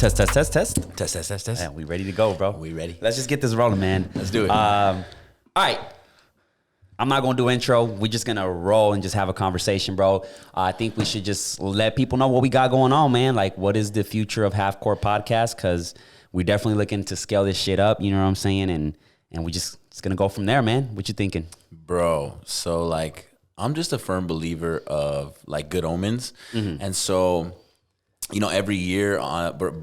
Test, test, test, test. Test, test, test, test. Yeah, we ready to go, bro. We ready. Let's just get this rolling, man. Let's do it. All right. I'm not going to do intro. We're just going to roll and just have a conversation, bro. I think we should just let people know what we got going on, man. Like, what is the future of Half Court Podcast? Because we're definitely looking to scale this shit up, you know what I'm saying? And we just, it's going to go from there, man. What you thinking? Bro, so, like, I'm just a firm believer of, like, good omens. Mm-hmm. And so, you know, every year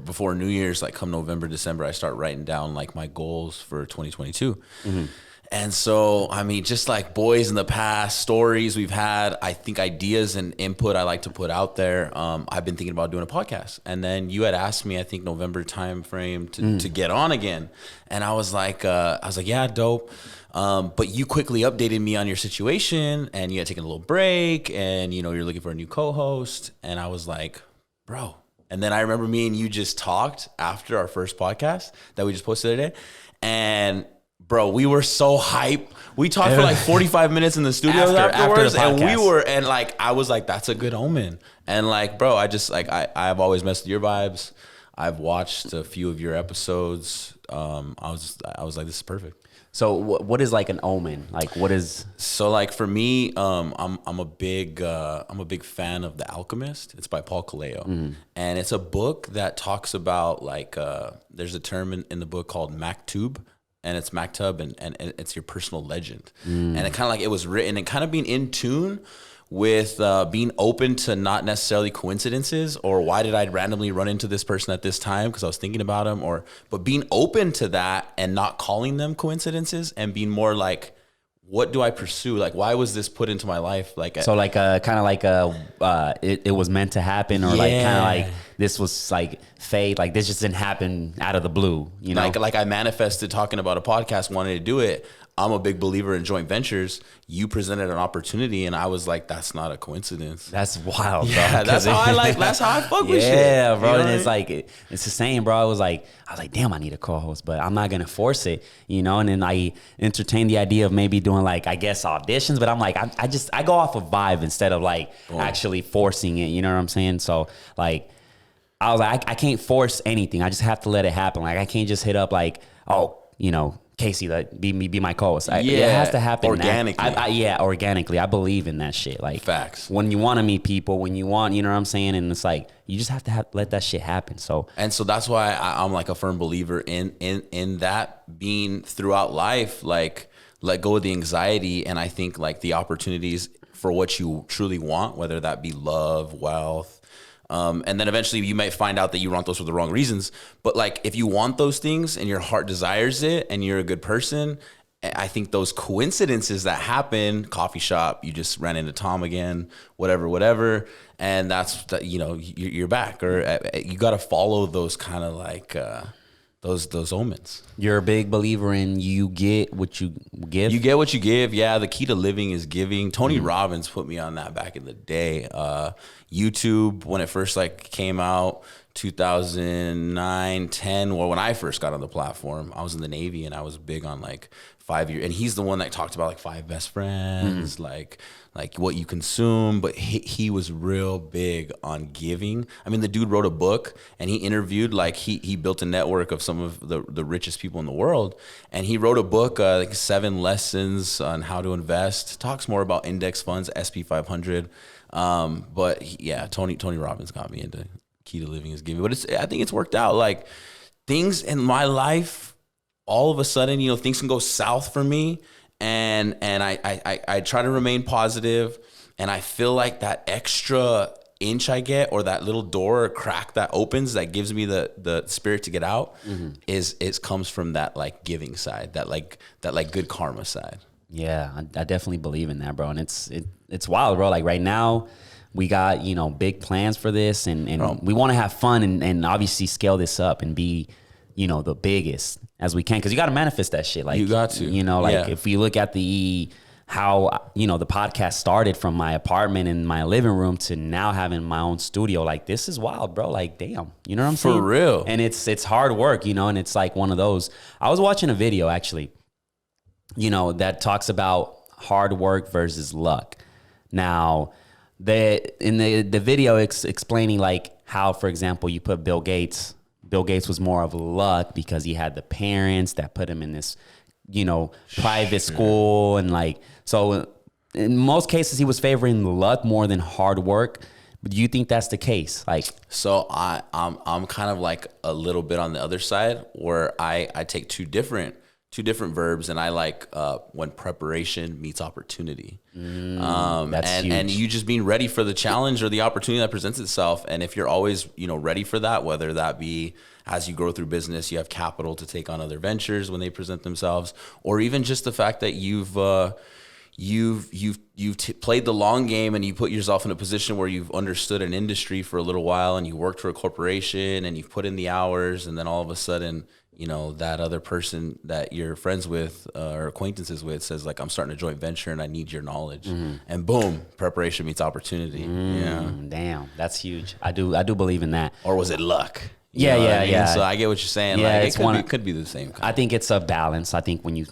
before New Year's, like, come November, December, I start writing down, like, my goals for 2022. Mm-hmm. And so, I mean, just like boys in the past, stories we've had, I think ideas and input I like to put out there. I've been thinking about doing a podcast. And then you had asked me, I think November time frame to get on again. And I was like, yeah, dope. But you quickly updated me on your situation and you had taken a little break and, you know, you're looking for a new co-host. And I was like, bro. And then I remember me and you just talked after our first podcast that we just posted the other day. And bro, we were so hype. We talked for like 45 minutes in the studio afterwards, and I was like, that's a good omen. And like, bro, I've always messed with your vibes. I've watched a few of your episodes. I was like, this is perfect. So what is like an omen? Like, what is? So like for me, I'm a big fan of The Alchemist. It's by Paul Coelho, and it's a book that talks about like there's a term in the book called maktub. And it's Maktub, and it's your personal legend. And it kind of like it was written and kind of being in tune with being open to not necessarily coincidences or why did I randomly run into this person at this time because I was thinking about him, but being open to that and not calling them coincidences and being more like, what do I pursue? Like, why was this put into my life? Like, so like kind of like it was meant to happen, or like kind of like this was like fate. Like this just didn't happen out of the blue, you know? Like I manifested talking about a podcast, wanted to do it. I'm a big believer in joint ventures. You presented an opportunity, and I was like, "That's not a coincidence." That's wild, bro. Yeah, that's how I fuck with shit. Yeah, bro. You know, and it's like it's the same, bro. I was like, damn, I need a co-host, but I'm not gonna force it, you know. And then I entertained the idea of maybe doing like, I guess, auditions, but I'm like, I go off of vibe instead of like actually forcing it. You know what I'm saying? So like, I was like, I can't force anything. I just have to let it happen. Like I can't just hit up like, oh, you know, Casey, like be my co-host. It has to happen organically. Organically. I believe in that shit. Like facts. When you want to meet people, when you want, you know what I'm saying, and it's like you just have to let that shit happen. So that's why I'm like a firm believer in that being throughout life. Like let go of the anxiety, and I think like the opportunities for what you truly want, whether that be love, wealth. And then eventually you might find out that you want those for the wrong reasons. But like, if you want those things and your heart desires it and you're a good person, I think those coincidences that happen, coffee shop, you just ran into Tom again, whatever. And that's, you know, you're back, or you got to follow those kind of like, those omens. You're a big believer in you get what you give. You get what you give. Yeah. The key to living is giving. Tony Robbins put me on that back in the day. YouTube, when it first like came out, 2009, 10, or when I first got on the platform, I was in the Navy and I was big on like 5 years. And he's the one that talked about like 5 best friends, like what you consume. But he was real big on giving. I mean, the dude wrote a book and he interviewed, like he built a network of some of the richest people in the world. And he wrote a book, like 7 lessons on how to invest. Talks more about index funds, SP 500. But Tony Robbins got me into key to living is giving. But I think it's worked out. Like things in my life, all of a sudden, you know, things can go south for me, and I try to remain positive, and I feel like that extra inch I get, or that little door or crack that opens that gives me the spirit to get out, is comes from that like giving side, that good karma side. Yeah, I definitely believe in that, bro. And it's wild, bro. Like right now, we got, you know, big plans for this, and we want to have fun and obviously scale this up and be, you know, the biggest as we can, because you got to manifest that shit. Like you got to, you know, like if you look at how, you know, the podcast started from my apartment in my living room to now having my own studio, like this is wild, bro. Like, damn, you know what I'm saying? For real. And it's hard work, you know, and it's like one of those. I was watching a video actually, you know, that talks about hard work versus luck. Now, in the video explaining like how, for example, you put Bill Gates Bill Gates was more of luck because he had the parents that put him in this, private school. And like, so in most cases he was favoring luck more than hard work. But do you think that's the case? Like, so I'm kind of like a little bit on the other side where I take two different verbs, and I like when preparation meets opportunity. That's huge. And you just being ready for the challenge or the opportunity that presents itself. And if you're always, ready for that, whether that be as you grow through business, you have capital to take on other ventures when they present themselves, or even just the fact that you've played the long game and you put yourself in a position where you've understood an industry for a little while and you worked for a corporation and you've put in the hours, and then all of a sudden, that other person that you're friends with or acquaintances with says like, I'm starting a joint venture and I need your knowledge. And boom, preparation meets opportunity. Yeah. Damn, that's huge. I do believe in that. Or was it luck? Yeah. So I get what you're saying. Yeah, like it could be the same. I think it's a balance. I think when you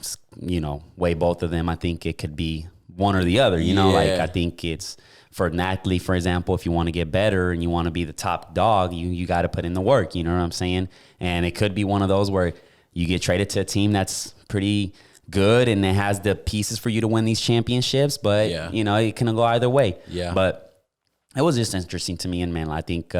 weigh both of them, I think it could be one or the other. Like I think it's for an athlete, for example, if you want to get better and you want to be the top dog, you got to put in the work. You know what I'm saying? And it could be one of those where you get traded to a team that's pretty good and it has the pieces for you to win these championships, but it can go either way. Yeah. But it was just interesting to me, and man, I think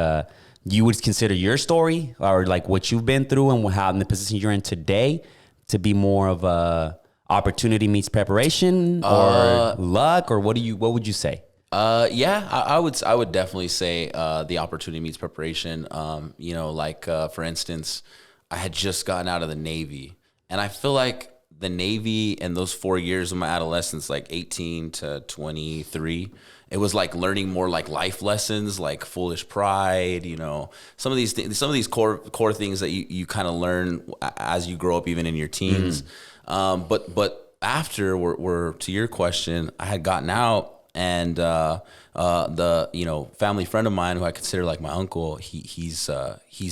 you would consider your story or like what you've been through and how in the position you're in today to be more of a opportunity meets preparation or luck, or what would you say? I would definitely say the opportunity meets preparation. For instance, I had just gotten out of the Navy, and I feel like the Navy and those 4 years of my adolescence, like 18 to 23, it was like learning more like life lessons, like foolish pride, some of these things, some of these core things that you kind of learn as you grow up, even in your teens. But after we're to your question, I had gotten out, and the family friend of mine who I consider like my uncle, he's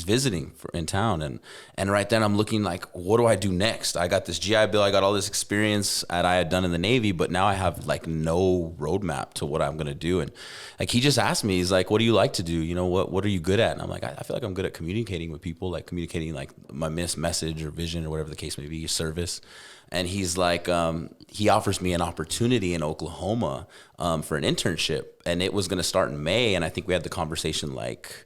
visiting in town, and right then I'm looking like, what do I do next? I got this GI Bill, I got all this experience that I had done in the Navy, but now I have like no roadmap to what I'm gonna do. And like he just asked me, he's like, what do you like to do? What are you good at? And I'm like, I feel like I'm good at communicating with people, like communicating like my message or vision or whatever the case may be, service. And he's like, he offers me an opportunity in Oklahoma for an internship, and it was going to start in May. And I think we had the conversation like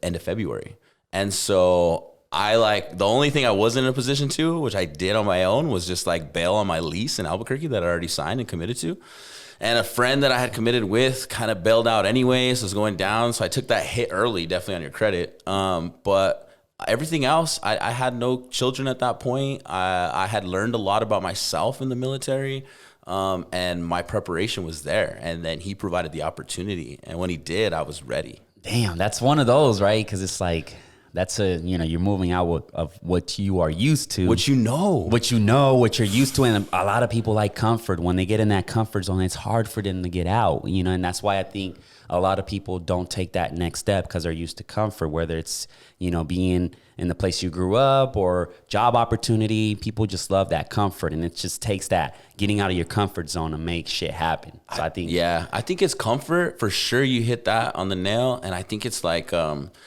end of February. And so the only thing I wasn't in a position to, which I did on my own, was just like bail on my lease in Albuquerque that I already signed and committed to. And a friend that I had committed with kind of bailed out anyway, so it was going down. So I took that hit early, definitely on your credit. But everything else, I had no children at that point. I had learned a lot about myself in the military, and my preparation was there. And then he provided the opportunity. And when he did, I was ready. Damn, that's one of those, right? Because it's like, you're moving out of what you are used to. What you're used to. And a lot of people like comfort. When they get in that comfort zone, it's hard for them to get out, and that's why I think a lot of people don't take that next step because they're used to comfort, whether it's, being in the place you grew up or job opportunity. People just love that comfort, and it just takes that getting out of your comfort zone to make shit happen. So I think it's comfort for sure. You hit that on the nail. And I think it's like,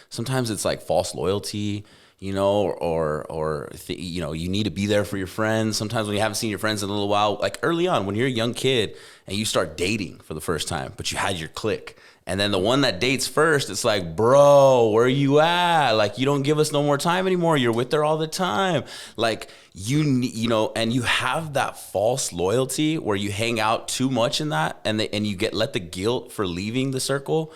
sometimes it's like false loyalty, you need to be there for your friends. Sometimes when you haven't seen your friends in a little while, like early on, when you're a young kid and you start dating for the first time, but you had your clique. And then the one that dates first, it's like, bro, where you at? Like, you don't give us no more time anymore. You're with her all the time. Like, and you have that false loyalty where you hang out too much in that, and you let the guilt for leaving the circle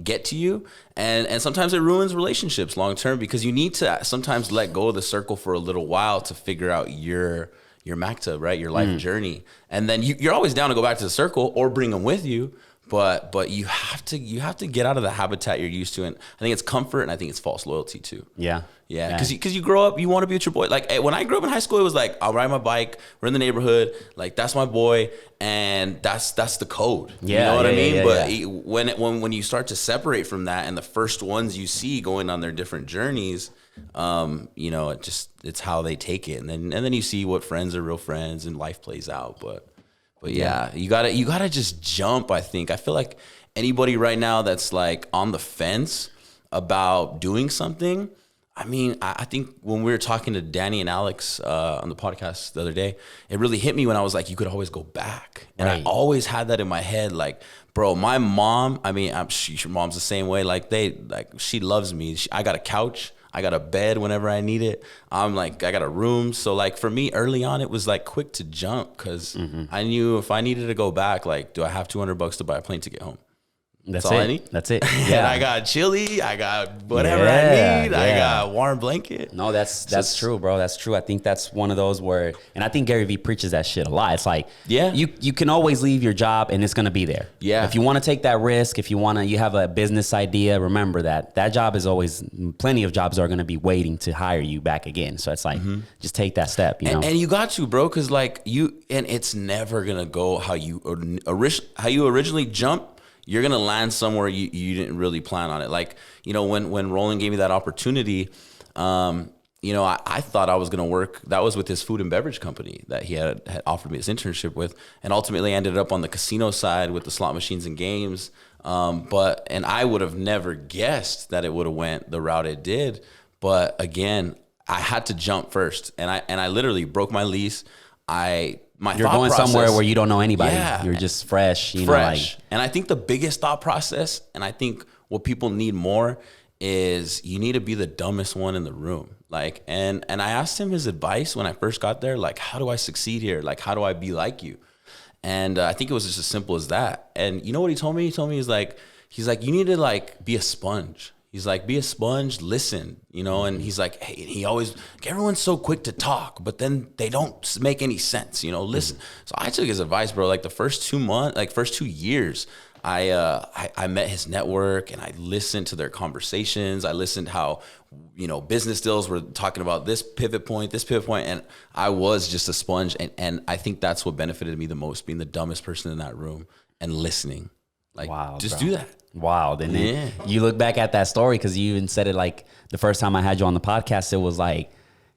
get to you. And sometimes it ruins relationships long term, because you need to sometimes let go of the circle for a little while to figure out your MACTA, right? Your life journey. And then you're always down to go back to the circle or bring them with you. But you have to get out of the habitat you're used to, and I think it's comfort, and I think it's false loyalty too. Yeah. Because you grow up, you want to be with your boy. Like when I grew up in high school, it was like, I'll ride my bike, we're in the neighborhood, like that's my boy, and that's the code. You know what I mean? But when you start to separate from that, and the first ones you see going on their different journeys, it's how they take it, and then you see what friends are real friends, and life plays out. But yeah, you gotta just jump. I feel like anybody right now that's like on the fence about doing something, I mean, I think when we were talking to Danny and Alex on the podcast the other day, it really hit me when I was like, you could always go back. And I always had that in my head. Like, bro, my mom, I mean, your mom's the same way. Like, she loves me. I got a couch. I got a bed whenever I need it. I'm like, I got a room. So like for me early on, it was like quick to jump because I knew if I needed to go back, like, do I have $200 to buy a plane ticket home? That's all it. I need. That's it. Yeah. And I got chili. I got whatever Yeah, I need. yeah. I got warm blanket. No, that's true, bro. That's true. I think that's one of those where, and I think Gary Vee preaches that shit a lot. It's like, you can always leave your job and it's going to be there. Yeah. If you want to take that risk, if you have a business idea, remember that job is always, plenty of jobs are going to be waiting to hire you back again. So it's like, just take that step, you know? And you got to, bro, because like and it's never going to go how you originally jumped. You're going to land somewhere you didn't really plan on it. Like, you know, when Roland gave me that opportunity, you know, I thought I was going to work. That was with his food and beverage company that he had offered me this internship with. And ultimately ended up on the casino side with the slot machines and games. And I would have never guessed that it would have went the route it did. But again, I had to jump first. And I literally broke my lease. You're going somewhere where you don't know anybody. Yeah. You're just fresh. You know, like. And I think the biggest thought process, and I think what people need more, is you need to be the dumbest one in the room. Like, and I asked him his advice when I first got there. Like, how do I succeed here? Like, how do I be like you? And I think it was just as simple as that. And you know what he told me? He told me he's like, you need to like be a sponge. He's like, be a sponge, listen, you know? And he's like, hey, everyone's so quick to talk, but then they don't make any sense, you know, listen. So I took his advice, bro. Like the first 2 months, like first 2 years, I met his network and I listened to their conversations. I listened how, you know, business deals were talking about this pivot point. And I was just a sponge. And I think that's what benefited me the most, being the dumbest person in that room and listening. Like, wow, just do that. Wow. And then you look back at that story, because you even said it like the first time I had you on the podcast, it was like,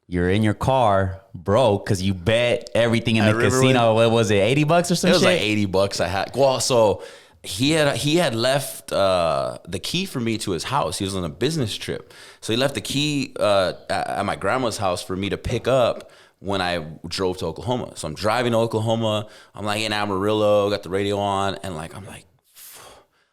you're in your car broke because you bet everything in the casino. What was it, $80 or some shit? It was like $80 I had. Well, so he had left the key for me to his house. He was on a business trip. So he left the key at my grandma's house for me to pick up when I drove to Oklahoma. So I'm driving to Oklahoma. I'm like in Amarillo, got the radio on, and like I'm like,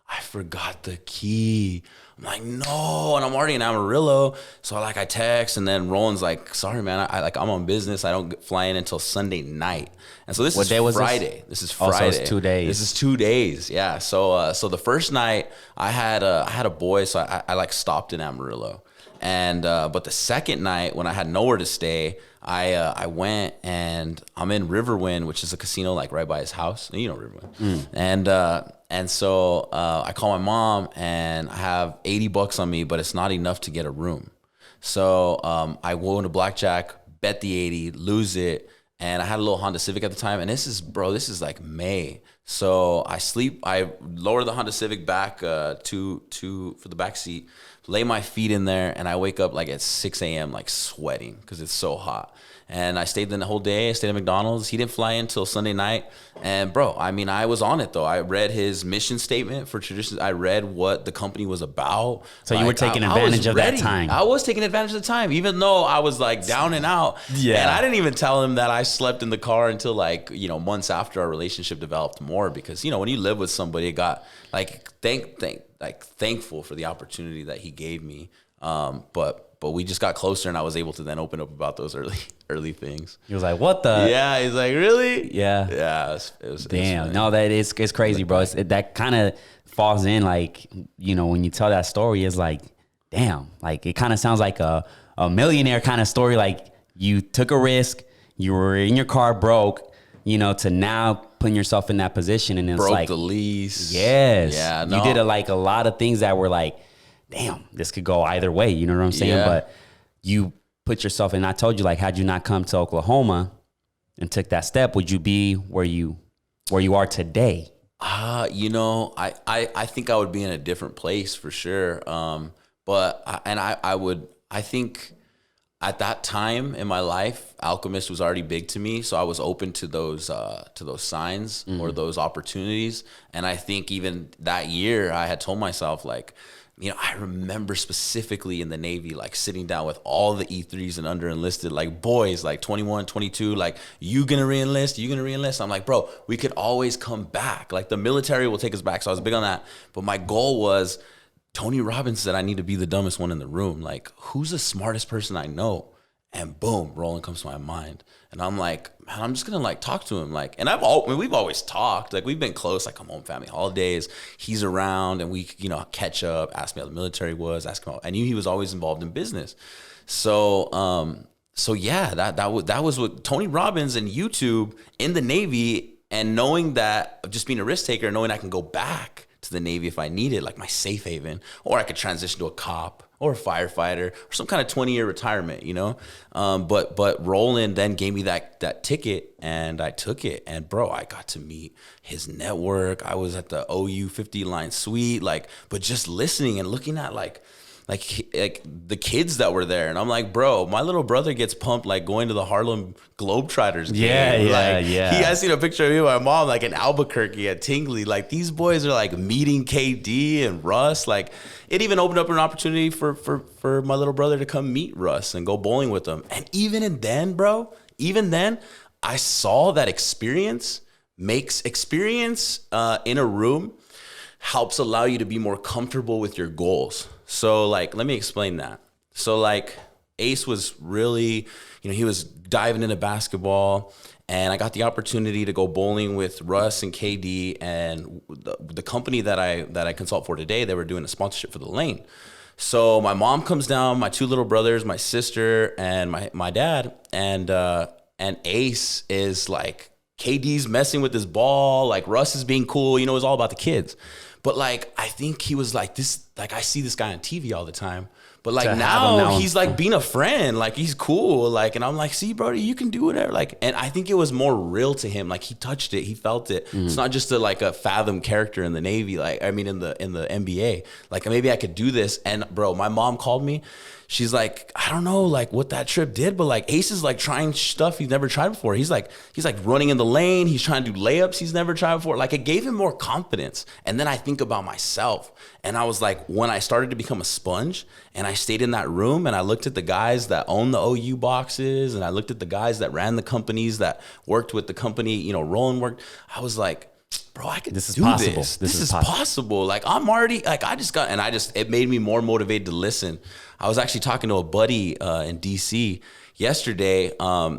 I forgot the key. I'm like, no, and I'm already in Amarillo. So I text, and then Roland's like, sorry, man, I'm on business. I don't fly in until Sunday night. And so this is Friday. This is Friday. Oh, so it's 2 days. This is 2 days. Yeah. So the first night I had a boy, so I like stopped in Amarillo. And but the second night when I had nowhere to stay, I went, and I'm in Riverwind, which is a casino like right by his house. You know Riverwind. And so I call my mom, and I have $80 on me, but it's not enough to get a room. So I go into blackjack, bet the 80, lose it. And I had a little Honda Civic at the time. And this is like May. So I lower the Honda Civic back for the back seat, lay my feet in there, and I wake up like at 6 a.m. like sweating because it's so hot. And I stayed the whole day. I stayed at McDonald's. He didn't fly in until Sunday night. And bro, I mean, I was on it though. I read his mission statement for Traditions. I read what the company was about. So you were taking advantage of that time. I was taking advantage of the time, even though I was like down and out. Yeah. And I didn't even tell him that I slept in the car until like, you know, months after our relationship developed more, because, you know, when you live with somebody, it got like, thankful for the opportunity that he gave me. But we just got closer, and I was able to then open up about those early things. He was like, "What the?" Yeah, he's like, "Really?" Yeah, yeah. It was damn. No, that is it's crazy, bro. That kind of falls in, like, you know, when you tell that story, it's like, damn, like it kind of sounds like a millionaire kind of story. Like you took a risk, you were in your car broke, you know, to now putting yourself in that position, and it's broke like the lease. Yes, yeah. No. You did a lot of things that were like, damn, this could go either way. You know what I'm saying? Yeah. But you put yourself in. I told you, like, had you not come to Oklahoma and took that step, would you be where you are today? You know, I think I would be in a different place for sure. I think at that time in my life, Alchemist was already big to me. So I was open to those signs or those opportunities. And I think even that year I had told myself, like, I remember specifically in the Navy, like sitting down with all the E3s and under enlisted, like boys, like 21, 22, like, you gonna re-enlist? You gonna re-enlist? I'm like, bro, we could always come back. Like, the military will take us back. So I was big on that. But my goal was, Tony Robbins said I need to be the dumbest one in the room. Like, who's the smartest person I know? And boom, Roland comes to my mind. And I'm like, man, I'm just gonna like talk to him. Like, and we've always talked. Like, we've been close, like, come home family holidays. He's around and we, catch up, ask me how the military was, ask him I knew he was always involved in business. So yeah, that was what Tony Robbins and YouTube in the Navy, and knowing that, just being a risk taker, knowing I can go back to the Navy if I needed, like my safe haven, or I could transition to a cop or a firefighter or some kind of 20-year retirement, But Roland then gave me that ticket, and I took it. And bro, I got to meet his network. I was at the OU 50-line suite, but just listening and looking at like the kids that were there. And I'm like, bro, my little brother gets pumped like going to the Harlem Globetrotters game. I seen a picture of me and my mom like in Albuquerque at Tingley. Like, these boys are like meeting KD and Russ. Like, it even opened up an opportunity for my little brother to come meet Russ and go bowling with them. And even then, I saw that experience makes experience in a room helps allow you to be more comfortable with your goals. So like, let me explain that. So like, Ace was really, he was diving into basketball, and I got the opportunity to go bowling with Russ and KD, and the company that I consult for today, they were doing a sponsorship for the lane. So my mom comes down, my two little brothers, my sister, and my dad, and Ace is like, KD's messing with his ball, like Russ is being cool, it was all about the kids. But like, I think he was like this, like, I see this guy on TV all the time, but like now he's like being a friend, like he's cool. Like, and I'm like, see, Brody, you can do whatever. Like, and I think it was more real to him. Like, he touched it, he felt it. It's not just a fathom character in the Navy. Like, I mean, in the NBA, like maybe I could do this. And bro, my mom called me. She's like, I don't know, like what that trip did, but like Ace is like trying stuff he's never tried before. He's like running in the lane. He's trying to do layups he's never tried before. Like, it gave him more confidence. And then I think about myself, and I was like, when I started to become a sponge, and I stayed in that room, and I looked at the guys that own the OU boxes, and I looked at the guys that ran the companies that worked with the company, Roland worked. I was like, bro, I could do this. This is possible. Like, I'm already, like, it made me more motivated to listen. I was actually talking to a buddy in DC yesterday.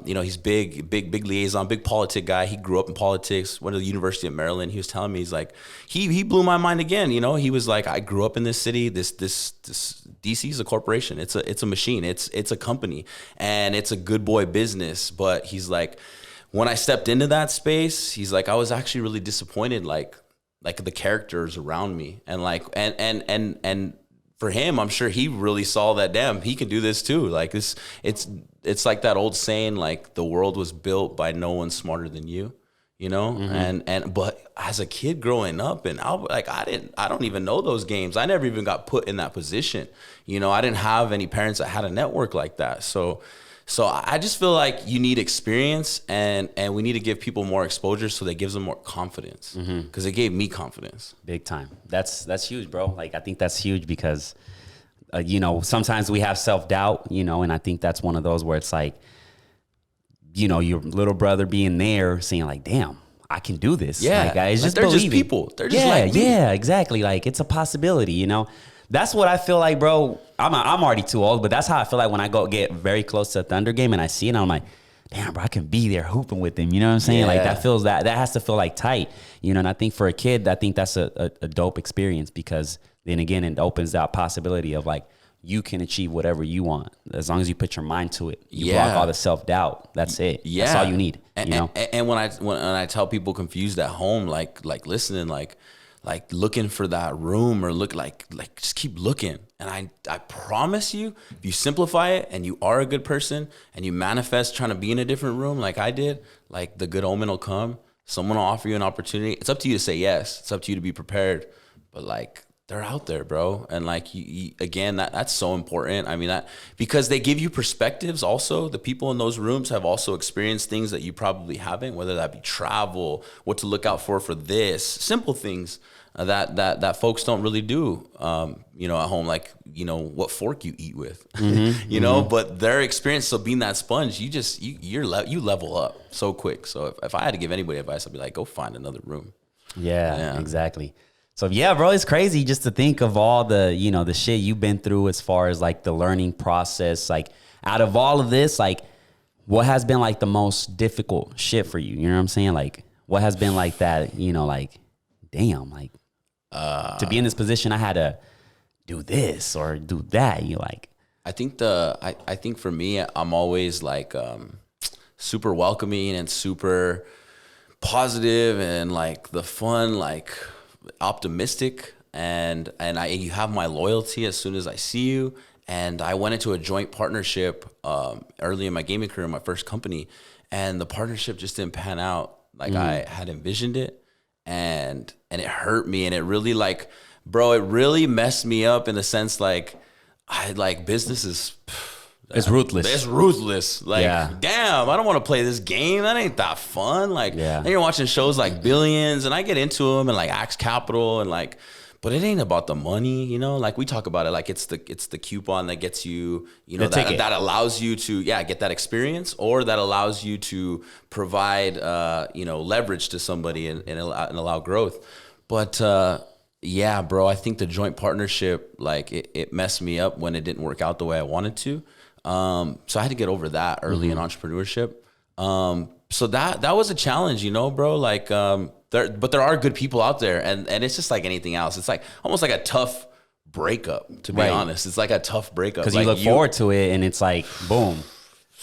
He's big liaison, big politic guy. He grew up in politics, went to the University of Maryland. He was telling me, he's like, he blew my mind again. He was like, I grew up in this city. This DC is a corporation. It's a machine. It's a company, and it's a good boy business. But he's like, when I stepped into that space, he's like, I was actually really disappointed, like the characters around me, and like, and for him, I'm sure he really saw that, damn, he can do this too. Like, it's like that old saying, like, the world was built by no one smarter than you, but as a kid growing up, and I don't even know those games. I never even got put in that position. I didn't have any parents that had a network like that. So I just feel like you need experience, and we need to give people more exposure so that gives them more confidence, because it gave me confidence. Big time. That's huge, bro. Like, I think that's huge because, sometimes we have self-doubt, and I think that's one of those where it's like, your little brother being there saying like, damn, I can do this. Yeah. Like, it's just they're believing. just people. They're just like me. Yeah, exactly. Like, it's a possibility, That's what I feel like, bro. I'm already too old, but that's how I feel like when I go get very close to a Thunder game and I see it, and I'm like, damn, bro, I can be there hooping with them. You know what I'm saying? Yeah. Like, that has to feel like tight, and I think for a kid, I think that's a dope experience, because then again, it opens that possibility of like, you can achieve whatever you want as long as you put your mind to it. You block all the self-doubt. That's it. Yeah. That's all you need. And when I tell people confused at home, like listening, like looking for that room, or look like just keep looking. And I promise you, if you simplify it and you are a good person and you manifest trying to be in a different room like I did, like the good omen will come. Someone will offer you an opportunity. It's up to you to say yes. It's up to you to be prepared. But like, they're out there, bro. And like you again, that's so important. I mean, that because they give you perspectives. Also, the people in those rooms have also experienced things that you probably haven't, whether that be travel, what to look out for this, simple things that folks don't really do, at home, like, what fork you eat with, but their experience. So being that sponge, you level up so quick. So if I had to give anybody advice, I'd be like, go find another room. Yeah, exactly. So yeah, bro, it's crazy just to think of all the, the shit you've been through as far as like the learning process. Like out of all of this, like what has been like the most difficult shit for you? You know what I'm saying? Like what has been like that, like, damn, like to be in this position, I had to do this or do that. I think I think for me, I'm always like super welcoming and super positive and like the fun, like optimistic, and you have my loyalty as soon as I see you. And I went into a joint partnership early in my gaming career, my first company, and the partnership just didn't pan out like I had envisioned it, and it hurt me, and it really like, bro, it really messed me up in the sense like I like business is. It's ruthless. It's ruthless. Like, damn, I don't want to play this game. That ain't that fun. Like, and you're watching shows like Billions, and I get into them, and like Axe Capital, and like, but it ain't about the money, Like we talk about it, like it's the coupon that gets you, that allows you to get that experience, or that allows you to provide leverage to somebody and allow growth. But yeah, bro, I think the joint partnership, like it messed me up when it didn't work out the way I wanted to. So I had to get over that early in entrepreneurship. So that was a challenge, bro. Like, there are good people out there, and it's just like anything else. It's like almost like a tough breakup, to be honest. It's like a tough breakup because you look forward to it, and it's like boom,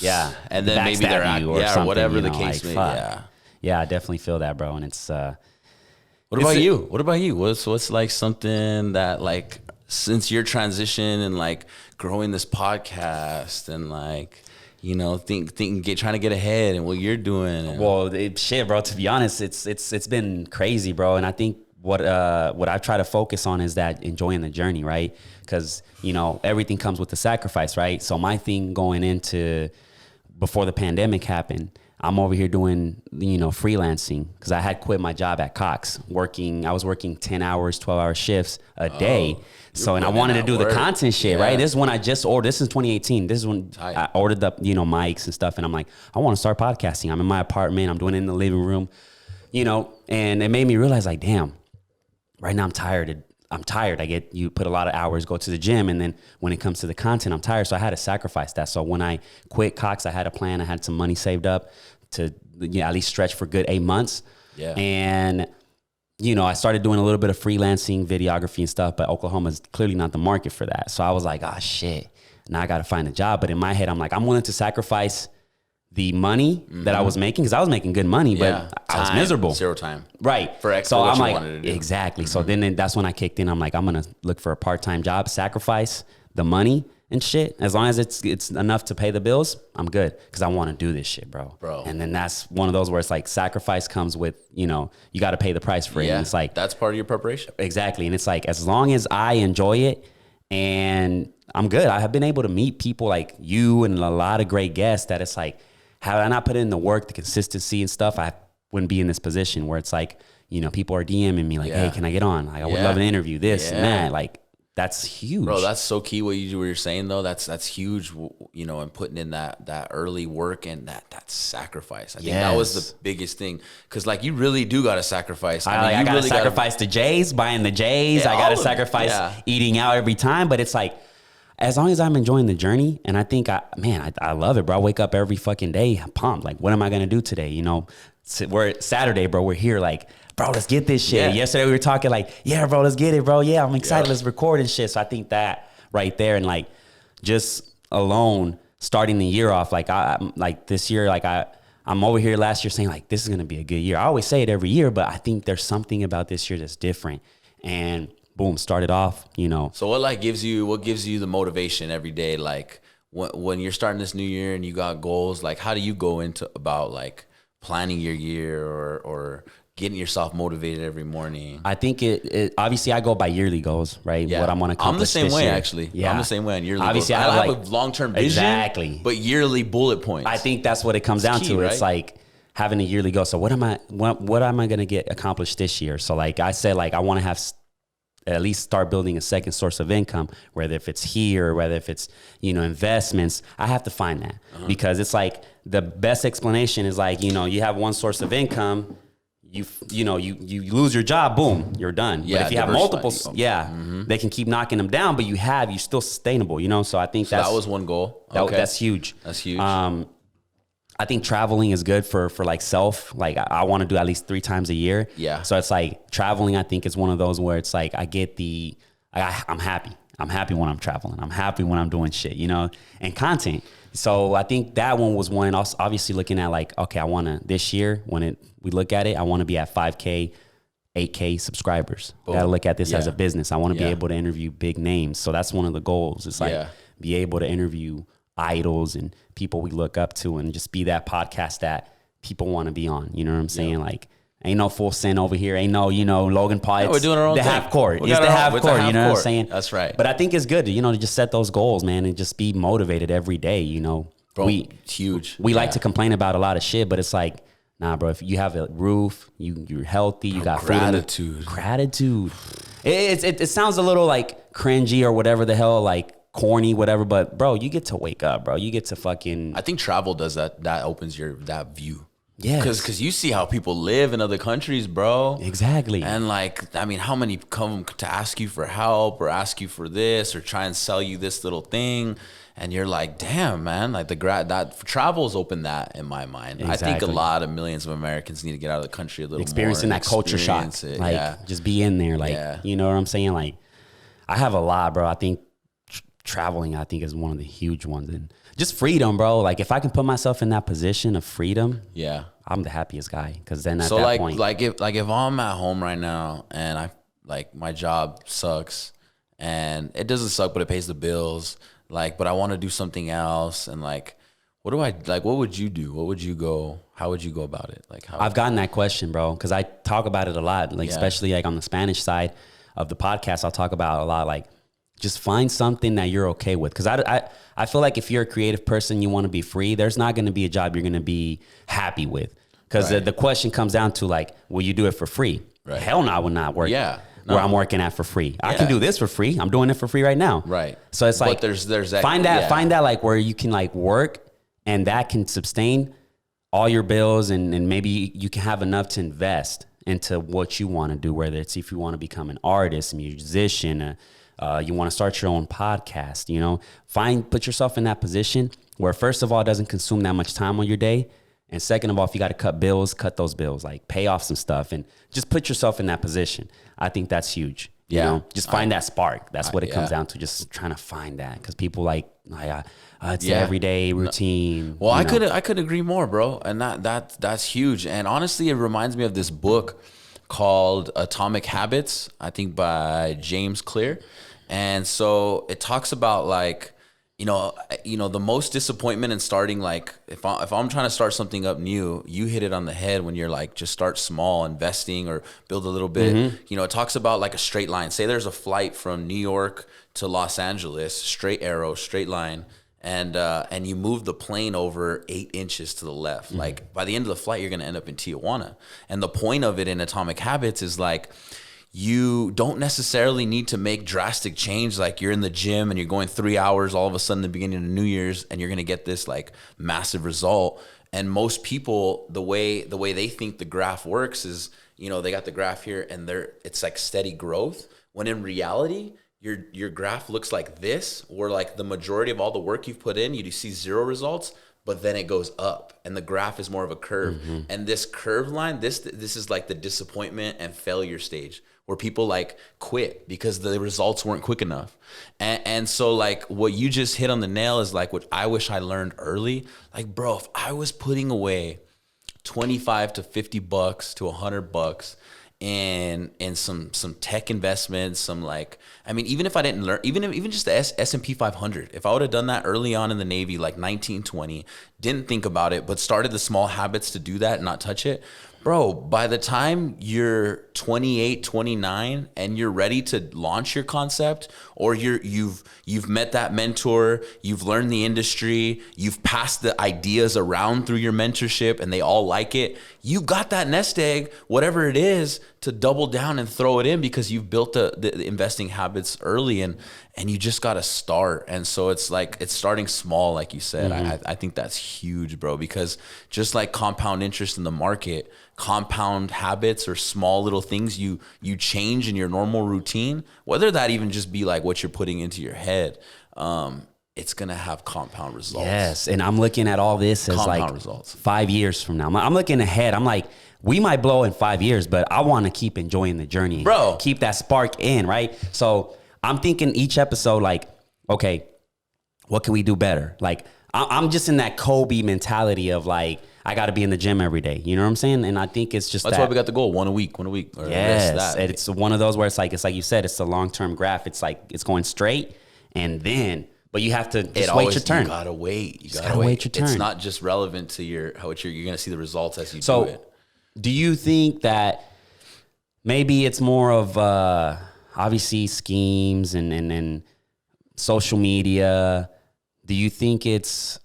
and then maybe they're at or whatever the case may be. Yeah, I definitely feel that, bro. And it's what about you? What about you? What's like something that like, since your transition and like growing this podcast and like, trying to get ahead and what you're doing. Well, shit, bro, to be honest, it's been crazy, bro. And I think what I try to focus on is that enjoying the journey, right? Because, everything comes with the sacrifice, right? So my thing going into before the pandemic happened, I'm over here doing, freelancing because I had quit my job at Cox I was working 10 hours, 12-hour shifts a day. So, and I wanted to do the content shit, right? This is when I just ordered, this is 2018. This is when I ordered the, mics and stuff. And I'm like, I want to start podcasting. I'm in my apartment. I'm doing it in the living room, and it made me realize like, damn, right now I'm tired. You put a lot of hours, go to the gym. And then when it comes to the content, I'm tired. So I had to sacrifice that. So when I quit Cox, I had a plan. I had some money saved up to at least stretch for good 8 months. Yeah. And, I started doing a little bit of freelancing, videography and stuff, but Oklahoma's clearly not the market for that. So I was like, oh shit, now I got to find a job. But in my head, I'm like, I'm willing to sacrifice the money that I was making, because I was making good money, but I was miserable. Zero time. Right. For X, so what I'm you like, wanted to do. Exactly. So then that's when I kicked in. I'm like, I'm going to look for a part-time job, sacrifice the money and shit. As long as it's enough to pay the bills, I'm good, because I want to do this shit, bro. And then that's one of those where it's like sacrifice comes with, you got to pay the price for it. And it's like, that's part of your preparation. Exactly. And it's like, as long as I enjoy it and I'm good, I have been able to meet people like you and a lot of great guests that it's like, had I not put in the work, the consistency and stuff, I wouldn't be in this position where it's like, people are DMing me like, hey, can I get on? Like, I would love an interview, this and that. Like, that's huge. Bro, that's so key what you're saying though. That's huge, and putting in that early work and that sacrifice. I think that was the biggest thing. Cause like you really do gotta sacrifice. I gotta sacrifice the J's, buying the J's. I gotta sacrifice eating out every time. But it's like, as long as I'm enjoying the journey, and I think I love it, bro. I wake up every fucking day pumped. Like, what am I gonna do today? We're Saturday, bro. We're here like, bro, let's get this shit. Yesterday we were talking like, yeah, bro, let's get it, bro. Yeah, I'm excited. Let's record and shit. So I think that right there, and like just alone starting the year off, like I'm like this year, like I'm over here last year saying like, this is gonna be a good year. I always say it every year, but I think there's something about this year that's different. And boom, started off, So what gives you the motivation every day? Like when you're starting this new year and you got goals, like how do you go into about like planning your year or getting yourself motivated every morning? I think it obviously I go by yearly goals, right? Yeah. What I'm going to accomplish. I'm the same this way, year. actually. Yeah. I'm the same way on yearly obviously, goals. I have like a long-term vision, exactly, but yearly bullet points. I think that's what it comes down key, to. right? It's like having a yearly goal. So what am I going to get accomplished this year? So like I said, like I want to have at least start building a second source of income, whether if it's here, whether if it's, investments. I have to find that because it's like the best explanation is like, you have one source of income, you lose your job, boom, you're done. Yeah, but if you have multiple, they can keep knocking them down, but you're still sustainable, So I think that was one goal. That's huge. That's huge. I think traveling is good for like self. Like I want to do at least 3 times a year. Yeah. So it's like traveling, I think is one of those where it's like I get I'm happy. I'm happy when I'm traveling. I'm happy when I'm doing shit, and content. So I think that one was one. Also, obviously looking at like, okay, I want to this year we look at it, I want to be at 5K, 8K subscribers. Got to look at this as a business. I want to be able to interview big names. So that's one of the goals. It's like be able to interview idols and people we look up to and just be that podcast that people want to be on. You know what I'm saying? Like, ain't no Full Send over here. Ain't no, Logan Paul. No, we're doing our own the thing. half court. It's the half court. You know what I'm saying? That's right. But I think it's good to, to just set those goals, man, and just be motivated every day. Bro, it's huge. We like to complain about a lot of shit, but it's like, nah, bro, if you have a roof, you're healthy, you got gratitude. Gratitude. It sounds a little like cringy or whatever the hell, like corny, whatever, but bro, you get to wake up, bro. You get to fucking. I think travel does that. That opens that view. Yeah, because you see how people live in other countries, bro. Exactly. And like, I mean, how many come to ask you for help or ask you for this or try and sell you this little thing, and you're like, damn, man, like that travel's opened that in my mind. Exactly. I think a lot of millions of Americans need to get out of the country a little experiencing more. That culture shock. Just be in there, like, you know what I'm saying? Like, I have a lot, bro. I think traveling, I think, is one of the huge ones, and just freedom, bro. Like if I can put myself in that position of freedom, I'm the happiest guy. Because then at that point, if I'm at home right now and my job sucks, and it doesn't suck, but it pays the bills. But I want to do something else, and what would you do? How would you go about it? I've gotten that question, bro, because I talk about it a lot. Especially on the Spanish side of the podcast, I'll talk about a lot. Just find something that you're okay with. Because I feel like if you're a creative person, you want to be free, there's not going to be a job you're going to be happy with. Because the question comes down to will you do it for free? Right. Hell no, I would not work where I'm working at for free. I can do this for free. I'm doing it for free right now. Right. So it's but there's that, find that where you can work and that can sustain all your bills and maybe you can have enough to invest into what you want to do, whether it's if you want to become an artist, a musician, you want to start your own podcast, put yourself in that position where first of all, it doesn't consume that much time on your day. And second of all, if you got to cut those bills, pay off some stuff and just put yourself in that position. I think that's huge. Just find that spark. That's what it comes down to. Just trying to find that. Cause people it's the everyday routine. Well, I could agree more, bro. And that's huge. And honestly, it reminds me of this book called Atomic Habits, I think by James Clear. And so it talks about the most disappointment in starting, if I'm trying to start something up new, you hit it on the head when you're just start small, investing or build a little bit. Mm-hmm. It talks about a straight line. Say there's a flight from New York to Los Angeles, straight arrow, straight line. And you move the plane over 8 inches to the left. Mm-hmm. By the end of the flight, you're going to end up in Tijuana. And the point of it in Atomic Habits is you don't necessarily need to make drastic change. You're in the gym and you're going 3 hours all of a sudden at the beginning of New Year's and you're going to get this massive result. And most people, the way they think the graph works is, they got the graph here and it's steady growth. When in reality, your graph looks like this, where the majority of all the work you've put in, you see 0 results, but then it goes up and the graph is more of a curve. Mm-hmm. And this curve line, this is the disappointment and failure stage where people quit because the results weren't quick enough. And so what you just hit on the nail is what I wish I learned early. Bro, if I was putting away $25 to $50 to $100 in some tech investments, even if I didn't learn, even just the S&P 500, if I would have done that early on in the Navy, 1920, didn't think about it, but started the small habits to do that and not touch it, bro, by the time you're 28, 29 and you're ready to launch your concept, or you've met that mentor, you've learned the industry, you've passed the ideas around through your mentorship and they all like it, you got that nest egg, whatever it is, to double down and throw it in because you've built the investing habits early, and you just got to start. And so it's like, it's starting small, like you said. I think that's huge, bro, because just like compound interest in the market, compound habits or small little things you change in your normal routine, whether that even just be like what you're putting into your head, it's going to have compound results. Yes. And I'm looking at all this as compound like results. 5 years from now. I'm looking ahead. I'm like, we might blow in 5 years, but I want to keep enjoying the journey, bro. Keep that spark in, right? So I'm thinking each episode, like, okay, what can we do better? Like, I'm just in that Kobe mentality of like, I got to be in the gym every day. You know what I'm saying? And I think it's just that's why we got the goal, one a week. Or yes, it's one of those where it's like you said, it's a long-term graph. It's like it's going straight, and then but you have to just wait your turn. You gotta wait. You gotta wait your turn. It's not just relevant to you're gonna see the results as you do it. Do you think that maybe it's more of obviously schemes and social media? Do you think it's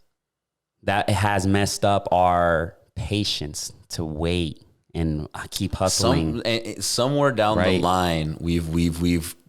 that it has messed up our patience to wait and keep hustling? Somewhere down the line, we've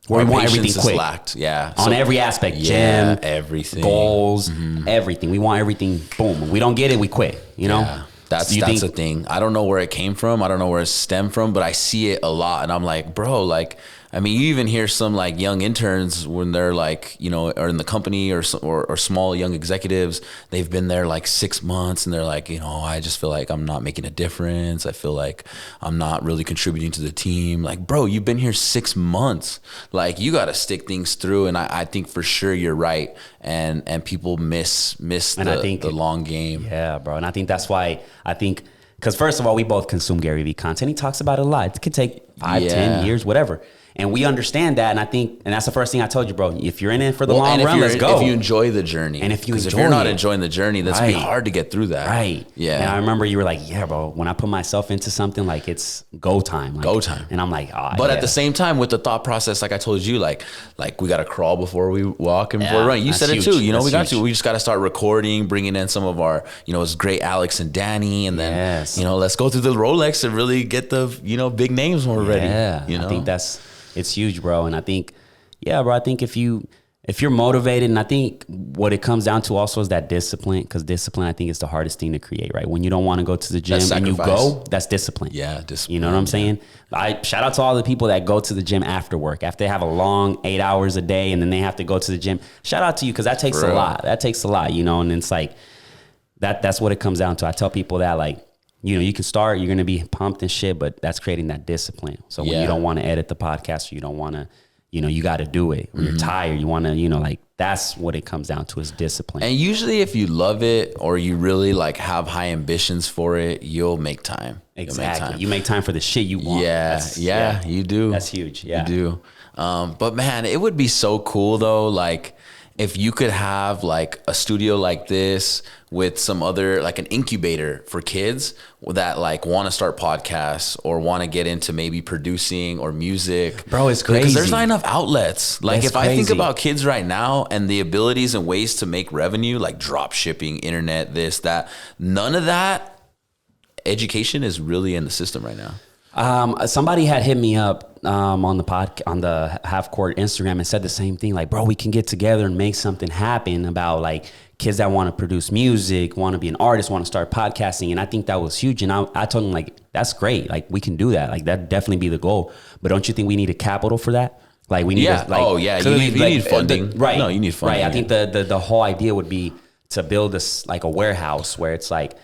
where we want everything quick. Lacked. Yeah. On every aspect, gym, everything, goals, everything. We want everything. Boom. When we don't get it, we quit. You know. Yeah. That's the thing. I don't know where it came from. I don't know where it stemmed from, but I see it a lot. And I'm like, bro, like, I mean, you even hear some like young interns when they're like, you know, are in the company or small young executives. They've been there like 6 months and they're like, you know, I just feel like I'm not making a difference. I feel like I'm not really contributing to the team. Like, bro, you've been here 6 months. Like, you got to stick things through. And I think for sure you're right. And people miss the long game. Yeah, bro. And I think that's why because first of all, we both consume Gary Vee content. He talks about it a lot. It could take 5, 10 years, whatever. And we understand that. And I think, and that's the first thing I told you, bro. If you're in it for the long run, let's go. If you enjoy the journey. And if you're not enjoying the journey, that's be hard to get through that. Right. Yeah. And I remember you were like, yeah, bro, when I put myself into something, like it's go time. Like, go time. And I'm like, but at the same time, with the thought process, like I told you, like we got to crawl before we walk and before we run. You said it too. You know, we just got to start recording, bringing in some of our, you know, it's great Alex and Danny. And then, you know, let's go through the Rolex and really get the, you know, big names when we're ready. Yeah. You know? I think it's huge, bro. And I think, yeah, bro, I think if you're motivated, and I think what it comes down to also is that discipline, because discipline, I think, is the hardest thing to create, right? When you don't want to go to the gym and you go, that's discipline. Yeah, discipline. You know what I'm saying? I shout out to all the people that go to the gym after work, after they have a long 8 hours a day and then they have to go to the gym. Shout out to you, because that takes a lot. That takes a lot, you know, and it's like, that's what it comes down to. I tell people that, like, you know, you can start, you're going to be pumped and shit, but that's creating that discipline. So when you don't want to edit the podcast, or you don't want to, you know, you got to do it. When you're tired, you want to, you know, like, that's what it comes down to, is discipline. And usually if you love it or you really like have high ambitions for it, you'll make time. Exactly. You make time for the shit you want. Yeah, you do. That's huge. Yeah. You do. But man, it would be so cool though. Like, if you could have like a studio like this with some other, like an incubator for kids that like want to start podcasts or want to get into maybe producing or music. Bro, it's crazy. Because there's not enough outlets. Like, That's I think crazy. about kids right now and the abilities and ways to make revenue, like drop shipping, internet, this, that, none of that education is really in the system right now. Somebody had hit me up on the Half Court Instagram and said the same thing. Like, bro, we can get together and make something happen about like kids that want to produce music, want to be an artist, want to start podcasting. And I think that was huge. And I told him, like, that's great. Like, we can do that. Like, that'd definitely be the goal. But don't you think we need a capital for that? Like, we need to, like, you need funding. Right. No, you need funding. Right. I think the whole idea would be to build this like a warehouse where it's like,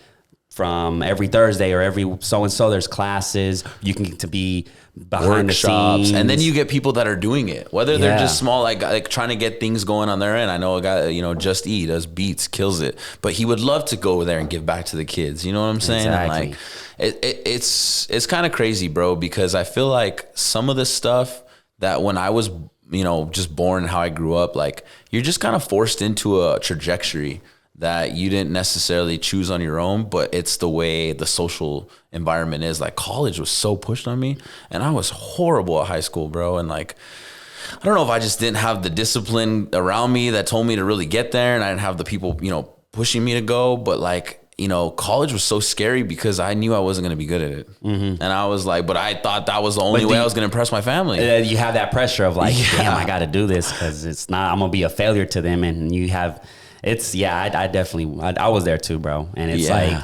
from every Thursday or every so-and-so, there's classes. You can get to be behind workshops, the scenes. and then you get people that are doing it, whether they're just small, like trying to get things going on their end. I know a guy, you know, Just Eat does beats, kills it, but he would love to go there and give back to the kids. You know what I'm saying? Exactly. And like, it's kind of crazy, bro, because I feel like some of the stuff that when I was, you know, just born and how I grew up, like, you're just kind of forced into a trajectory that you didn't necessarily choose on your own, but it's the way the social environment is. Like college was so pushed on me, and I was horrible at high school, bro. And like, I don't know if I just didn't have the discipline around me that told me to really get there, and I didn't have the people, pushing me to go. But like, college was so scary because I knew I wasn't going to be good at it. And I was like, but I thought that was the only way I was going to impress my family. You have that pressure of like, damn, I got to do this because it's not, I'm going to be a failure to them. And you have, I definitely, I was there too, bro. And it's like,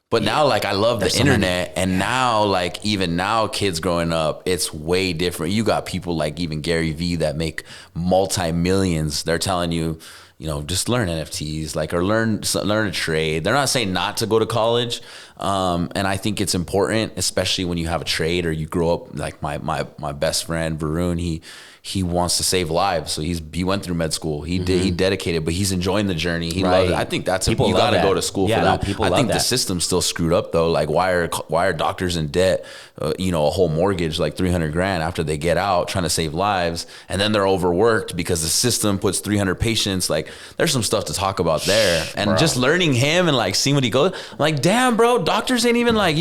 but now, like, I love the internet, and now, like, even now, kids growing up, it's way different. You got people like even Gary Vee that make multi-millions. They're telling you, just learn NFTs, like, or learn a trade. They're not saying not to go to college. And I think it's important, especially when you have a trade or you grow up, like my best friend, Varun, he wants to save lives. So he went through med school. He dedicated, but he's enjoying the journey. He loves it. I think that's you got to go to school for that. I think the system's still screwed up though. Like why are doctors in debt, a whole mortgage, like $300,000 after they get out trying to save lives. And then they're overworked because the system puts 300 patients. Like there's some stuff to talk about there. And just learning him and like seeing what he goes, I'm like, damn, bro, doctors ain't even like,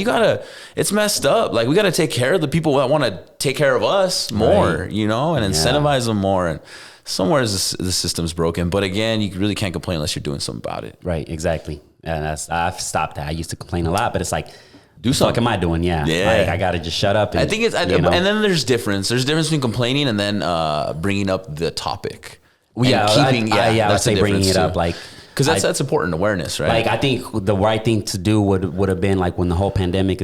it's messed up. Like we got to take care of the people that want to take care of us more, and incentivize them more. And somewhere the system's broken. But again, you really can't complain unless you're doing something about it. Right, exactly. And I've stopped that. I used to complain a lot, but it's like, do something. What am I doing? Yeah. Like I got to just shut up. And, I think it's, and then there's difference. There's a difference between complaining and then bringing up the topic. I would say bringing it up, like, because that's important awareness, right? Like I think the right thing to do would have been like when the whole pandemic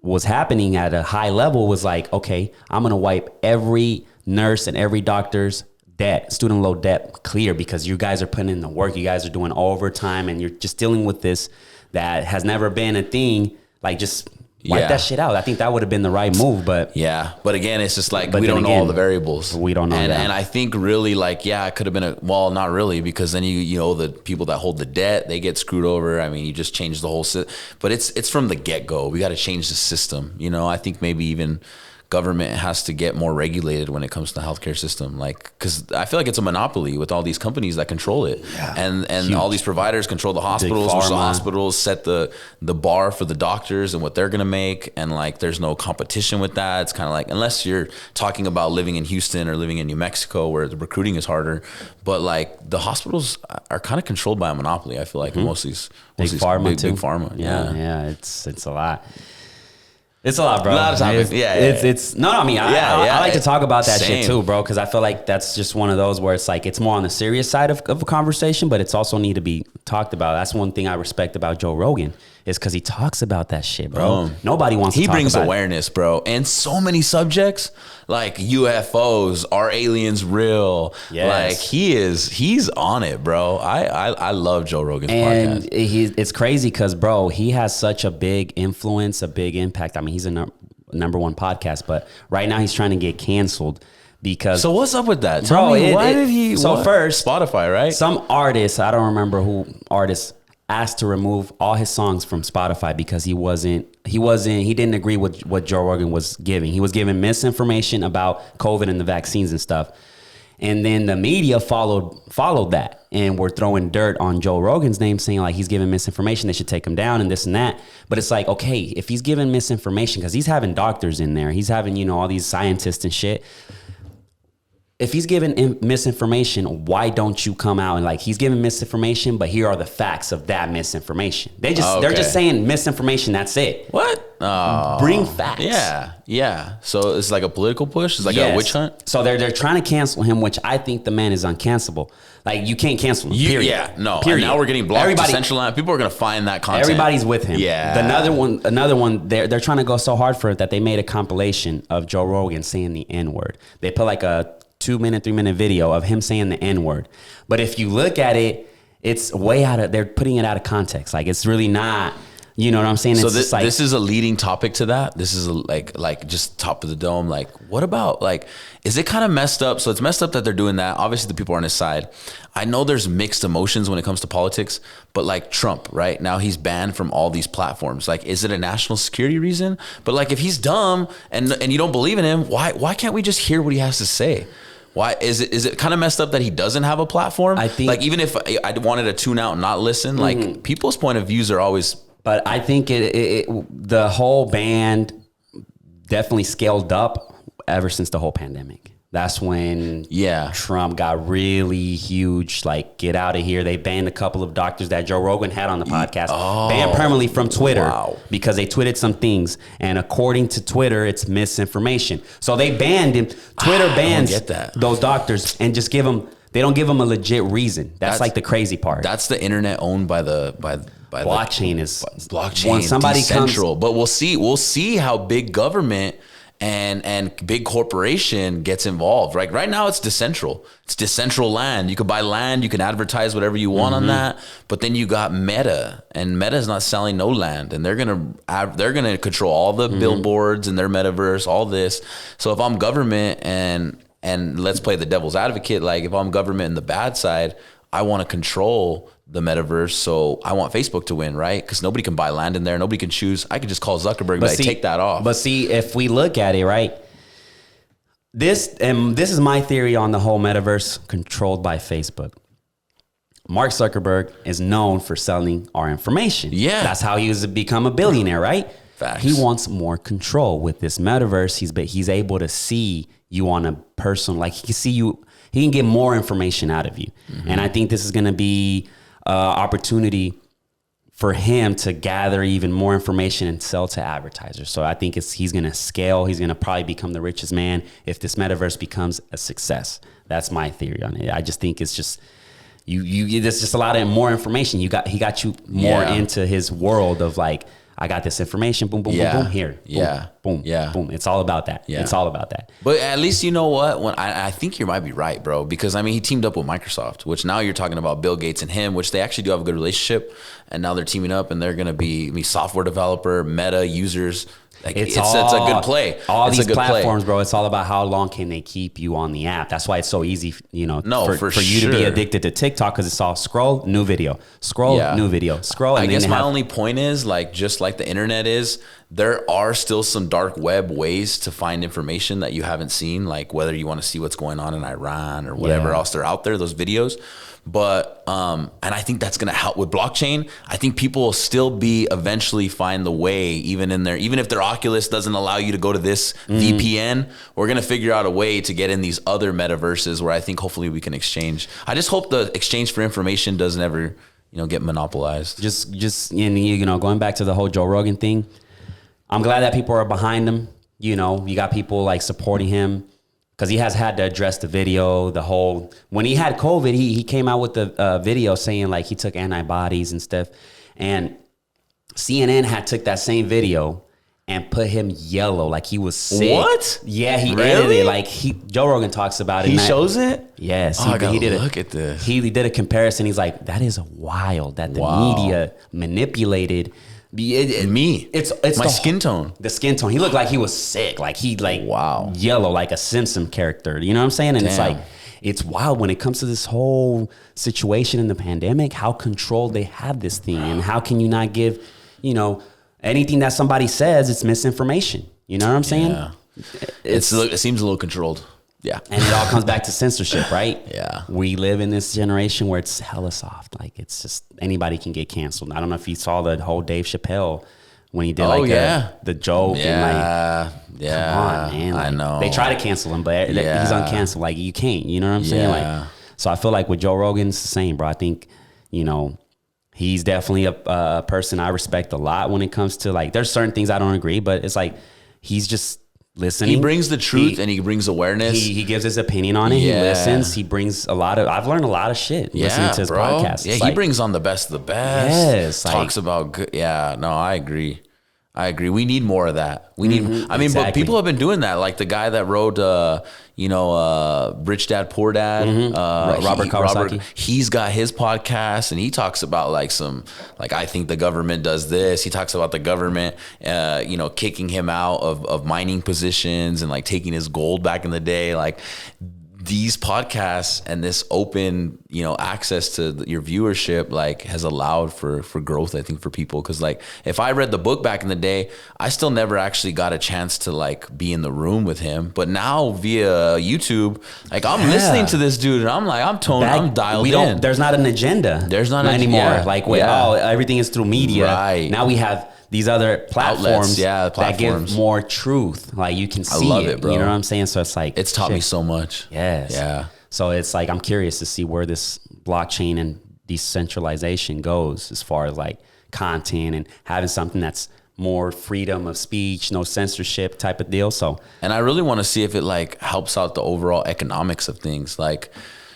was happening at a high level was like, okay, I'm gonna wipe every nurse and every doctor's debt, student loan debt clear because you guys are putting in the work, you guys are doing overtime, and you're just dealing with this that has never been a thing. Like just wipe that shit out. I think that would have been the right move, but but again, it's just like we don't know all the variables. We don't know, and I think really like it could have been not really, because then the people that hold the debt, they get screwed over. I mean, you just change the whole system, but it's from the get go. We got to change the system. I think maybe even government has to get more regulated when it comes to the healthcare system, because I feel like it's a monopoly with all these companies that control it, and all these providers control the hospitals, which the hospitals set the bar for the doctors and what they're gonna make, and like there's no competition with that. It's kind of like, unless you're talking about living in Houston or living in New Mexico where the recruiting is harder, but like the hospitals are kind of controlled by a monopoly. I feel like most of these big pharma, big pharma. Yeah, it's a lot. It's a lot, bro. A lot of topics. I like to talk about that shit too, bro, because I feel like that's just one of those where it's like it's more on the serious side of a conversation, but it's also need to be talked about. That's one thing I respect about Joe Rogan is because he talks about that shit, bro. Nobody wants to talk about it. He brings awareness, bro, and so many subjects like UFOs, are aliens real? Yes. Like he's on it, bro. I love Joe Rogan's podcast. And it's crazy because, bro, he has such a big influence, a big impact. I mean, he's a number one podcast, but right now he's trying to get canceled. Because so what's up with that? Tell me, why did he? So first, Spotify, right? Some artists, I don't remember who artists, asked to remove all his songs from Spotify because he didn't agree with what Joe Rogan was giving. He was giving misinformation about COVID and the vaccines and stuff. And then the media followed that and were throwing dirt on Joe Rogan's name, saying like he's giving misinformation, they should take him down and this and that. But it's like, okay, if he's giving misinformation, because he's having doctors in there, he's having, all these scientists and shit. If he's giving misinformation, why don't you come out and like, he's giving misinformation, but here are the facts of that misinformation. They're just saying misinformation. That's it. What? Oh, bring facts. Yeah. So it's like a political push. It's like a witch hunt. So they're trying to cancel him, which I think the man is uncancelable. Like you can't cancel him. Period. Yeah. No. Period. And now we're getting blocked. Decentralized. People are gonna find that content. Everybody's with him. Yeah. Another one. They're trying to go so hard for it that they made a compilation of Joe Rogan saying the N-word. They put like a 2-minute, 3-minute video of him saying the N-word. But if you look at it, it's way they're putting it out of context. Like it's really not, you know what I'm saying? So this is a leading topic to that. This is like just top of the dome. Like what about is it kind of messed up? So it's messed up that they're doing that. Obviously the people are on his side. I know there's mixed emotions when it comes to politics, but like Trump, right now he's banned from all these platforms. Like, is it a national security reason? But like, if he's dumb and you don't believe in him, why can't we just hear what he has to say? Why is it kind of messed up that he doesn't have a platform? I think, like, even if I wanted to tune out and not listen, like people's point of views are always. But I think the whole band definitely scaled up ever since the whole pandemic. That's when Trump got really huge, like, get out of here. They banned a couple of doctors that Joe Rogan had on the podcast, banned permanently from Twitter because they tweeted some things. And according to Twitter, it's misinformation. So they banned him. Twitter bans those doctors and just they don't give them a legit reason. That's like the crazy part. That's the internet owned by blockchain blockchain. When somebody decentral. But we'll see how big government and big corporation gets involved. Right now it's decentral. It's decentral land. You could buy land, you can advertise whatever you want on that. But then you got Meta, and Meta is not selling no land, and they're gonna control all the billboards in their metaverse, all this. So if I'm government and let's play the devil's advocate, like if I'm government in the bad side, I want to control the metaverse, so I want Facebook to win, right? Because nobody can buy land in there, nobody can choose. I could just call Zuckerberg, but take that off. But see, if we look at it, right, this is my theory on the whole metaverse controlled by Facebook. Mark Zuckerberg is known for selling our information. Yeah, that's how he was become a billionaire, right? Facts. He wants more control with this metaverse. He's able to see you on a personal, like he can see you. He can get more information out of you, and I think this is going to be opportunity for him to gather even more information and sell to advertisers. So I think he's going to scale. He's going to probably become the richest man if this metaverse becomes a success. That's my theory on it. I just think it's just there's just a lot of more information. He got you more into his world of like, I got this information, boom, boom, boom, boom, here. Boom, boom. It's all about that. It's all about that. But at least you know what? When I think you might be right, bro. Because I mean, he teamed up with Microsoft, which now you're talking about Bill Gates and him, which they actually do have a good relationship. And now they're teaming up, and they're gonna be software developer, Meta users. Like it's a good play. All these platforms, bro. It's all about how long can they keep you on the app. That's why it's so easy, for you to be addicted to TikTok, because it's all scroll, new video, scroll, new video, scroll. I guess my only point is, like, just like the internet is, there are still some dark web ways to find information that you haven't seen, like whether you want to see what's going on in Iran or whatever else, they're out there, those videos. But and I think that's going to help with blockchain. I think people will still eventually find the way, even if their Oculus doesn't allow you to go to this VPN, we're going to figure out a way to get in these other metaverses where I think hopefully we can exchange. I just hope the exchange for information doesn't ever, get monopolized. Just going back to the whole Joe Rogan thing, I'm glad that people are behind him. You got people like supporting him, because he has had to address the video, when he had COVID, he came out with the video saying like he took antibodies and stuff. And CNN had took that same video and put him yellow, like he was sick. What? Yeah, he edited it. Like Joe Rogan talks about it. He shows it? Yes. I gotta look at this. He did a comparison. He's like, that is wild that the media manipulated it's my skin tone. The skin tone. He looked like he was sick. Like yellow, like a Simpson character. You know what I'm saying? And it's like, it's wild when it comes to this whole situation in the pandemic, how controlled they have this thing, and how can you not give, anything that somebody says, it's misinformation. You know what I'm saying? Yeah. It seems a little controlled. Yeah. And it all comes back to censorship, right? Yeah. We live in this generation where it's hella soft. Like, it's just anybody can get canceled. I don't know if you saw the whole Dave Chappelle when he did the joke. Yeah. And come on, man. Like, I know. They try to cancel him, but he's uncanceled. Like, you can't. You know what I'm saying? Like, so I feel like with Joe Rogan, it's the same, bro. I think, he's definitely a person I respect a lot when it comes to, like, there's certain things I don't agree, but it's like he's just listening. He brings the truth and he brings awareness. He gives his opinion on it. He listens. He brings I've learned a lot of shit listening to his podcast. Yeah, he brings on the best of the best. Yes. Talks about good. Yeah, no, I agree. We need more of that. We need, but people have been doing that. Like the guy that wrote, Rich Dad, Poor Dad, Robert Kiyosaki. He's got his podcast and he talks about like I think the government does this. He talks about the government, kicking him out of mining positions and like taking his gold back in the day. Like these podcasts and this open, you know, access to your viewership, like, has allowed for growth, I think, for people. Cause like, if I read the book back in the day, I still never actually got a chance to like be in the room with him. But now via YouTube, like, I'm listening to this dude and I'm like, I'm dialed in. There's not an agenda. There's not anymore. Yeah, like, everything is through media. Right. Now we have these other platforms, outlets, that give more truth. Like, you can see it, bro. You know what I'm saying? So it's like, it's taught me so much. Yes. Yeah. So it's like, I'm curious to see where this blockchain and decentralization goes as far as like content and having something that's more freedom of speech, no censorship type of deal. So, and I really want to see if it like helps out the overall economics of things. Like,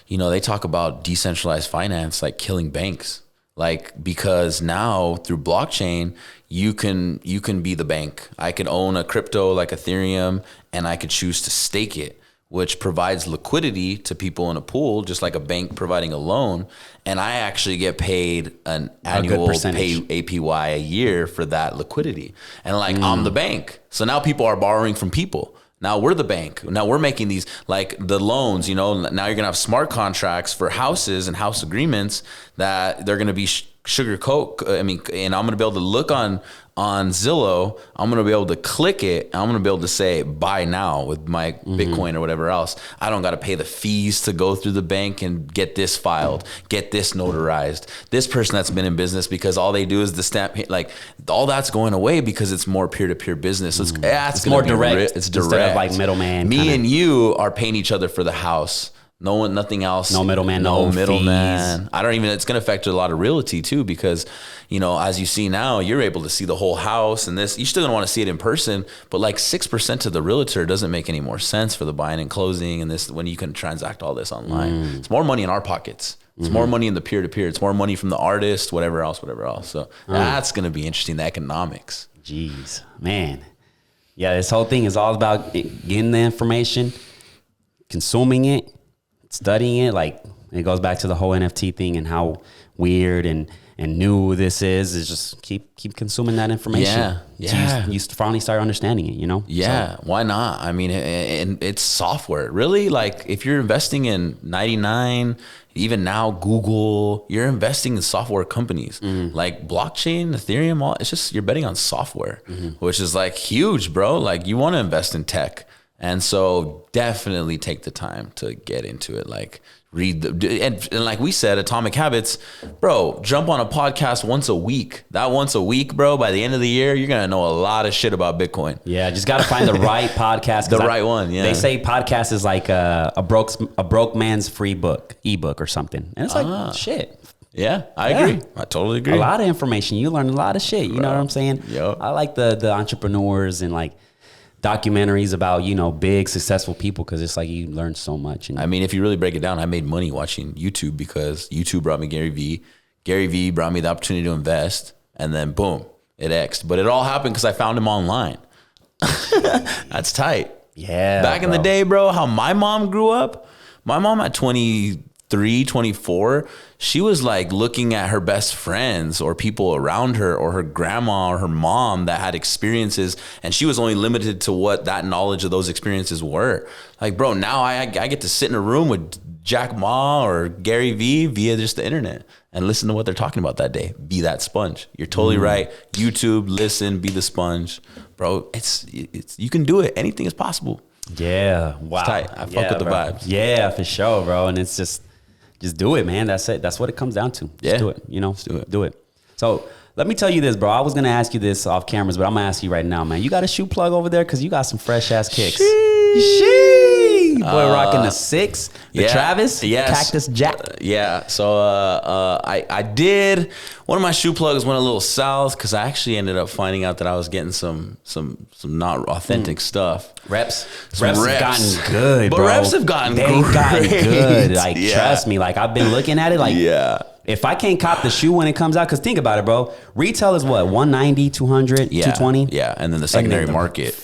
you know, they talk about decentralized finance, like killing banks. Like, because now through blockchain, you can be the bank. I could own a crypto like Ethereum and I could choose to stake it, which provides liquidity to people in a pool, just like a bank providing a loan. And I actually get paid an annual APY a year for that liquidity. And like, I'm the bank. So now people are borrowing from people. Now we're the bank. Now we're making these, like, the loans, you know, now you're gonna have smart contracts for houses and house agreements that they're gonna be sugar coat. I mean, and I'm gonna be able to look on Zillow, I'm gonna be able to click it, and I'm gonna be able to say buy now with my Bitcoin or whatever else. I don't gotta pay the fees to go through the bank and get this filed, get this notarized. This person that's been in business, because all they do is the stamp, like, all that's going away because it's more peer-to-peer business. So it's more direct. It's direct. Instead of like middleman. Me and you are paying each other for the house. No one, nothing else. No middleman, no middleman. fees. I don't even, it's going to affect a lot of realty too, because, you know, as you see now, you're able to see the whole house and this, you're still going to want to see it in person, but like 6% to the realtor doesn't make any more sense for the buying and closing and this, when you can transact all this online. It's more money in our pockets. It's more money in the peer-to-peer. It's more money from the artist, whatever else. So that's going to be interesting, the economics. Jeez, man. Yeah, this whole thing is all about getting the information, consuming it, studying it. Like, it goes back to the whole NFT thing and how weird and new this is just keep consuming that information. Yeah. You finally start understanding it, you know? Yeah. So, why not? I mean, and it's software. Really? Like, if you're investing in 99, even now Google, you're investing in software companies like blockchain, Ethereum, it's just, you're betting on software, which is like huge, bro. Like, you want to invest in tech. And so definitely take the time to get into it. Like, read and like we said, Atomic Habits, bro, jump on a podcast once a week. That once a week, bro, by the end of the year, you're going to know a lot of shit about Bitcoin. Yeah. Just got to find the right podcast. The right one. Yeah. They say podcast is like a broke man's free book, ebook or something. And it's like, shit. Yeah, I agree. I totally agree. A lot of information. You learn a lot of shit. You know what I'm saying? Yep. I like the entrepreneurs and like documentaries about, you know, big successful people, because it's like you learn so much. And I mean, if you really break it down, I made money watching YouTube because YouTube brought me Gary Vee. Gary Vee brought me the opportunity to invest, and then boom, it X'd. But it all happened because I found him online. That's tight. Yeah. Back in the day, bro, how my mom grew up, my mom at 23, 24, she was like looking at her best friends or people around her or her grandma or her mom that had experiences, and she was only limited to what that knowledge of those experiences were. Like, bro, now I get to sit in a room with Jack Ma or Gary Vee via just the internet and listen to what they're talking about that day. Be that sponge. You're totally right. YouTube, listen, be the sponge. Bro, it's you can do it. Anything is possible. Yeah. Wow. It's tight. I fuck with the vibes. Yeah, for sure, bro. And it's just do it, man. That's it. That's what it comes down to. Just do it. You know, do it. So let me tell you this, bro. I was going to ask you this off cameras, but I'm going to ask you right now, man. You got a shoe plug over there? Because you got some fresh ass kicks. Sheesh. Boy, rocking the 6, the Travis, Cactus Jack. Yeah. So I did. One of my shoe plugs went a little south because I actually ended up finding out that I was getting some not authentic stuff. Reps have gotten good, but bro. reps have gotten They've gotten good. Like, trust me. Like, I've been looking at it. Like, if I can't cop the shoe when it comes out, because think about it, bro. Retail is what, 190, 200, 220? Yeah, and then the secondary market.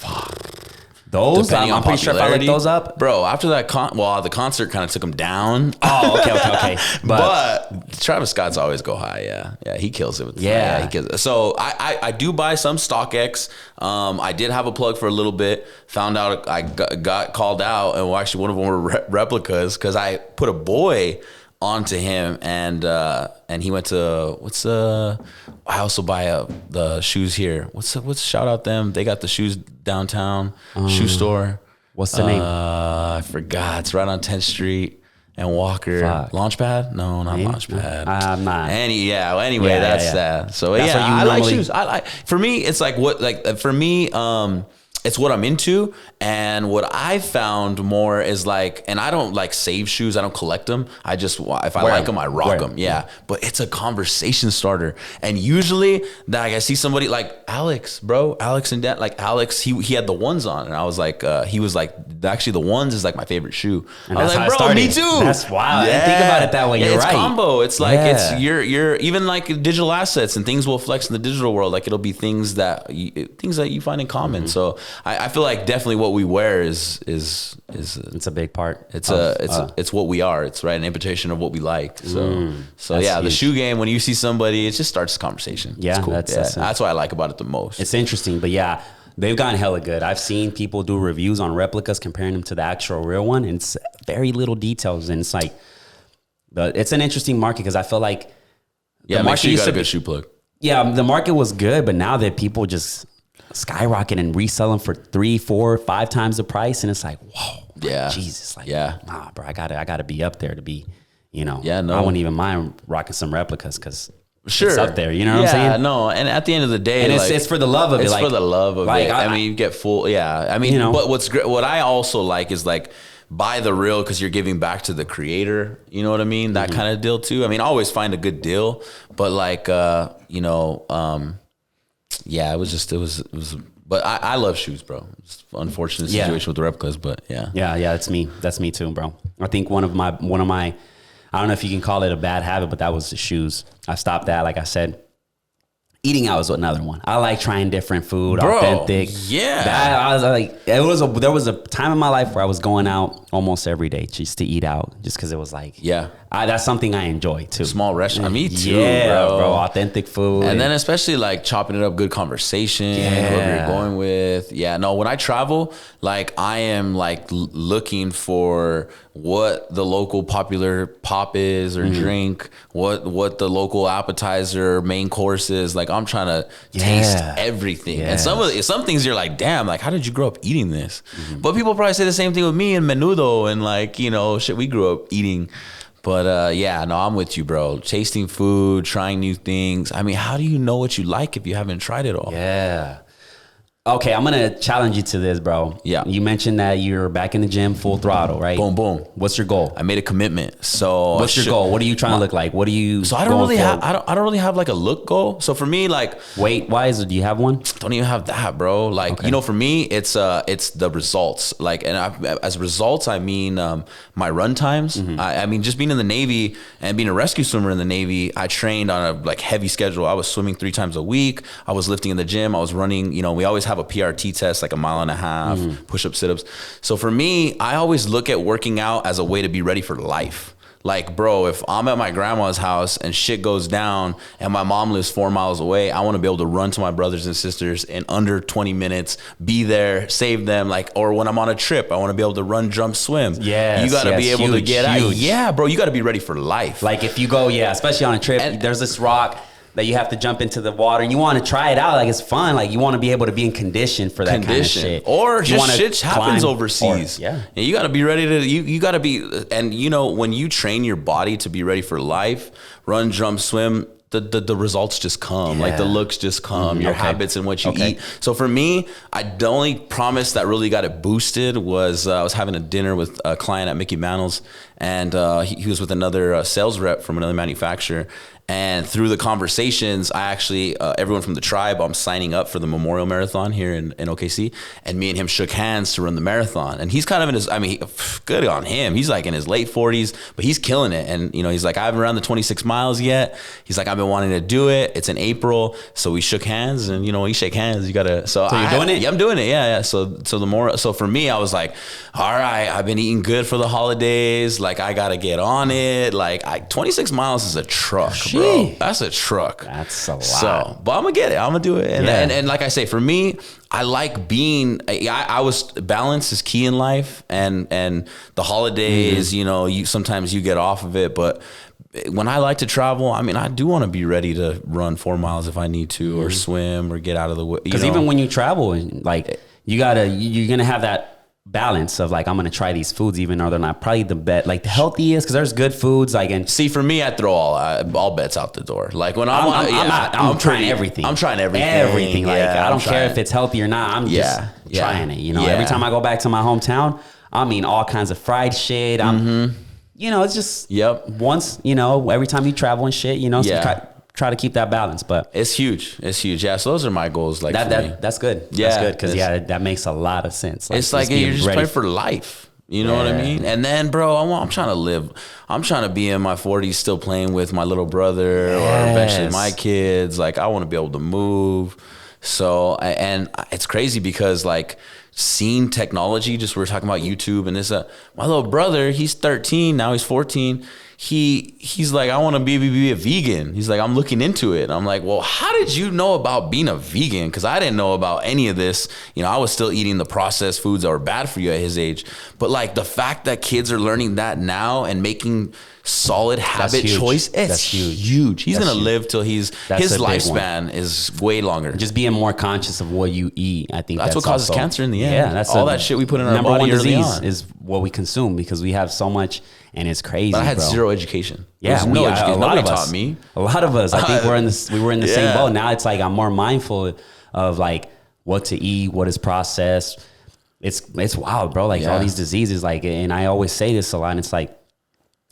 Those? Depending on I'm pretty sure if I look popularity. those up. Bro, after that, the concert kind of took him down. Oh, okay. But Travis Scott's always go high. Yeah, he kills it. He kills it. So I do buy some StockX. I did have a plug for a little bit. Found out I got called out, and well, actually one of them were replicas because I put a boy onto him, and he went to I also buy the shoes here. What's shout out them? They got the shoes downtown shoe store. What's the name? I forgot. It's right on 10th Street and Walker. Launchpad? No, not Launchpad. I'm not. Anyway, that's that. So I like shoes. For me, it's it's what I'm into, and what I found more is and I don't save shoes. I don't collect them. I just, if I like them, I rock them. Yeah, but it's a conversation starter, and usually I see somebody like Alex and Dan, Alex, he had the ones on, and I was he was actually the ones is my favorite shoe. And I was like, bro, me too. That's wild. Yeah. I didn't think about it that way. You're it's right. Combo. It's it's you're even digital assets, and things will flex in the digital world. It'll be things that you find in common. So I feel definitely what we wear is it's a big part. It's what we are. It's an invitation of what we like. So yeah, huge. The shoe game, when you see somebody, it just starts a conversation. Yeah, it's cool. That's what I like about it the most. It's interesting, but yeah, they've gotten hella good. I've seen people do reviews on replicas comparing them to the actual real one, and it's very little details, and it's it's an interesting market because I feel the make sure you got a good shoe plug. Yeah, the market was good, but now that people just skyrocket and resell them for 3, 4, 5 times the price, and it's whoa, yeah, Jesus, nah, bro, I gotta be up there to be, I wouldn't even mind rocking some replicas because it's up there, you know what I'm saying? No, and at the end of the day, and it's for the love of it. It's for the love of it. I mean, you get full, I mean, but what's great, what I also is buy the real because you're giving back to the creator. You know what I mean? That kind of deal too. I mean, always find a good deal, but it was, but I love shoes, bro. It's an unfortunate situation with the replicas, but yeah. That's me too, bro. I think one of my, I don't know if you can call it a bad habit, but that was the shoes. I stopped that. Like I said, eating out was another one. I like trying different food, authentic. Yeah. I was there was a time in my life where I was going out almost every day just to eat out, just because it was that's something I enjoy too. Small restaurant. Me too, bro. Authentic food. And then especially chopping it up, good conversation, whoever you're going with. Yeah, no, when I travel, I am looking for what the local popular pop is or drink, what the local appetizer, main course is. I'm trying to taste everything. Yes. And some things you're damn, how did you grow up eating this? But people probably say the same thing with me and menudo and shit we grew up eating. But I'm with you, bro. Tasting food, trying new things. I mean, how do you know what you like if you haven't tried it all? Yeah. Okay, I'm gonna challenge you to this, bro. Yeah. You mentioned that you're back in the gym full throttle, right? Boom, boom. What's your goal? I made a commitment. So what's your goal? What are you trying to look like? What are you? So I don't really have a look goal. So for me, weight wise, do you have one? Don't even have that, bro. For me, it's the results. As results, I mean my run times. I mean just being in the Navy and being a rescue swimmer in the Navy, I trained on a heavy schedule. I was swimming 3 times a week. I was lifting in the gym. I was running. We always have a PRT test, a mile and a half, push-up, sit-ups. So for me, I always look at working out as a way to be ready for life. Bro, if I'm at my grandma's house and shit goes down and my mom lives 4 miles away, I want to be able to run to my brothers and sisters in under 20 minutes, be there, save them. Or when I'm on a trip, I want to be able to run, jump, swim. Yeah, you got to be able to get out. Yeah, bro, you got to be ready for life. If you go, especially on a trip, there's this rock that you have to jump into the water and you want to try it out. It's fun. You want to be able to be in condition for that kind of shit. Or just shit happens overseas. And you got to be ready to, you got to be, and when you train your body to be ready for life, run, jump, swim, the results just come. The looks just come, your habits and what you eat. So for me, the only promise that really got it boosted was I was having a dinner with a client at Mickey Mantle's, and he was with another sales rep from another manufacturer. And through the conversations, I actually, everyone from the tribe, I'm signing up for the Memorial Marathon here in OKC. And me and him shook hands to run the marathon. And he's kind of in his, good on him. He's like in his late 40s, but he's killing it. And, he's like, I haven't run the 26 miles yet. He's like, I've been wanting to do it. It's in April. So we shook hands, and, when you shake hands, you got to. So you're doing it? Yeah, I'm doing it. Yeah. So for me, I was like, all right, I've been eating good for the holidays. Like, I got to get on it. Like, 26 miles is a truck, bro. That's a truck. That's a lot. So, but I'm going to get it. I'm going to do it. And like I say, for me, I like being, I was, balance is key in life, and the holidays, sometimes you get off of it, but when I like to travel, I do want to be ready to run 4 miles if I need to, or swim, or get out of the way. Because even when you travel, like, you're going to have that balance of like, I'm going to try these foods, even though they're not probably the best, like the healthiest, because there's good foods. Like, and see, for me, I throw all bets out the door. Like when I'm trying everything. I'm trying everything. Everything. Like, I don't care if it's healthy or not. I'm just trying it. Every time I go back to my hometown, all kinds of fried shit. It's just once, every time you travel and shit, try to keep that balance, but it's huge. Yeah. So those are my goals. Like that's good. Yeah. That's good. Cause that makes a lot of sense. It's like you're just playing for life. You know what I mean? And then, bro, I'm trying to live. I'm trying to be in my 40s still playing with my little brother or eventually my kids. Like, I want to be able to move. So, and it's crazy because like seeing technology, just we were talking about YouTube and this, my little brother, he's 13, now he's 14. He's like, I want to be a vegan. He's like, I'm looking into it. I'm like, well, how did you know about being a vegan? Because I didn't know about any of this. I was still eating the processed foods that were bad for you at his age. But like the fact that kids are learning that now and making solid habit choice, it's huge. He's going to live till his lifespan is way longer. Just being more conscious of what you eat. I think that's what causes cancer in the end. Yeah, that's all that shit we put in our number body one early disease on. is what we consume, because we have so much, and it's crazy. But I had zero education. Yeah, no education. Nobody of us taught me. A lot of us. I think we were in the same boat. Now it's like I'm more mindful of like what to eat, what is processed. It's wild, bro. Like all these diseases, like, and I always say this a lot. And it's like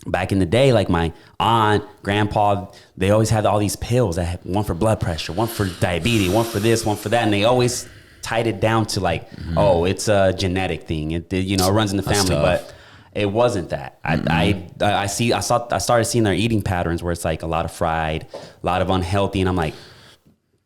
back in the day, like my aunt, grandpa, they always had all these pills that had one for blood pressure, one for diabetes, one for this, one for that, and they always tied it down to like, it's a genetic thing. It runs in the family, but it wasn't that. I started seeing their eating patterns where it's like a lot of fried, a lot of unhealthy, and I'm like,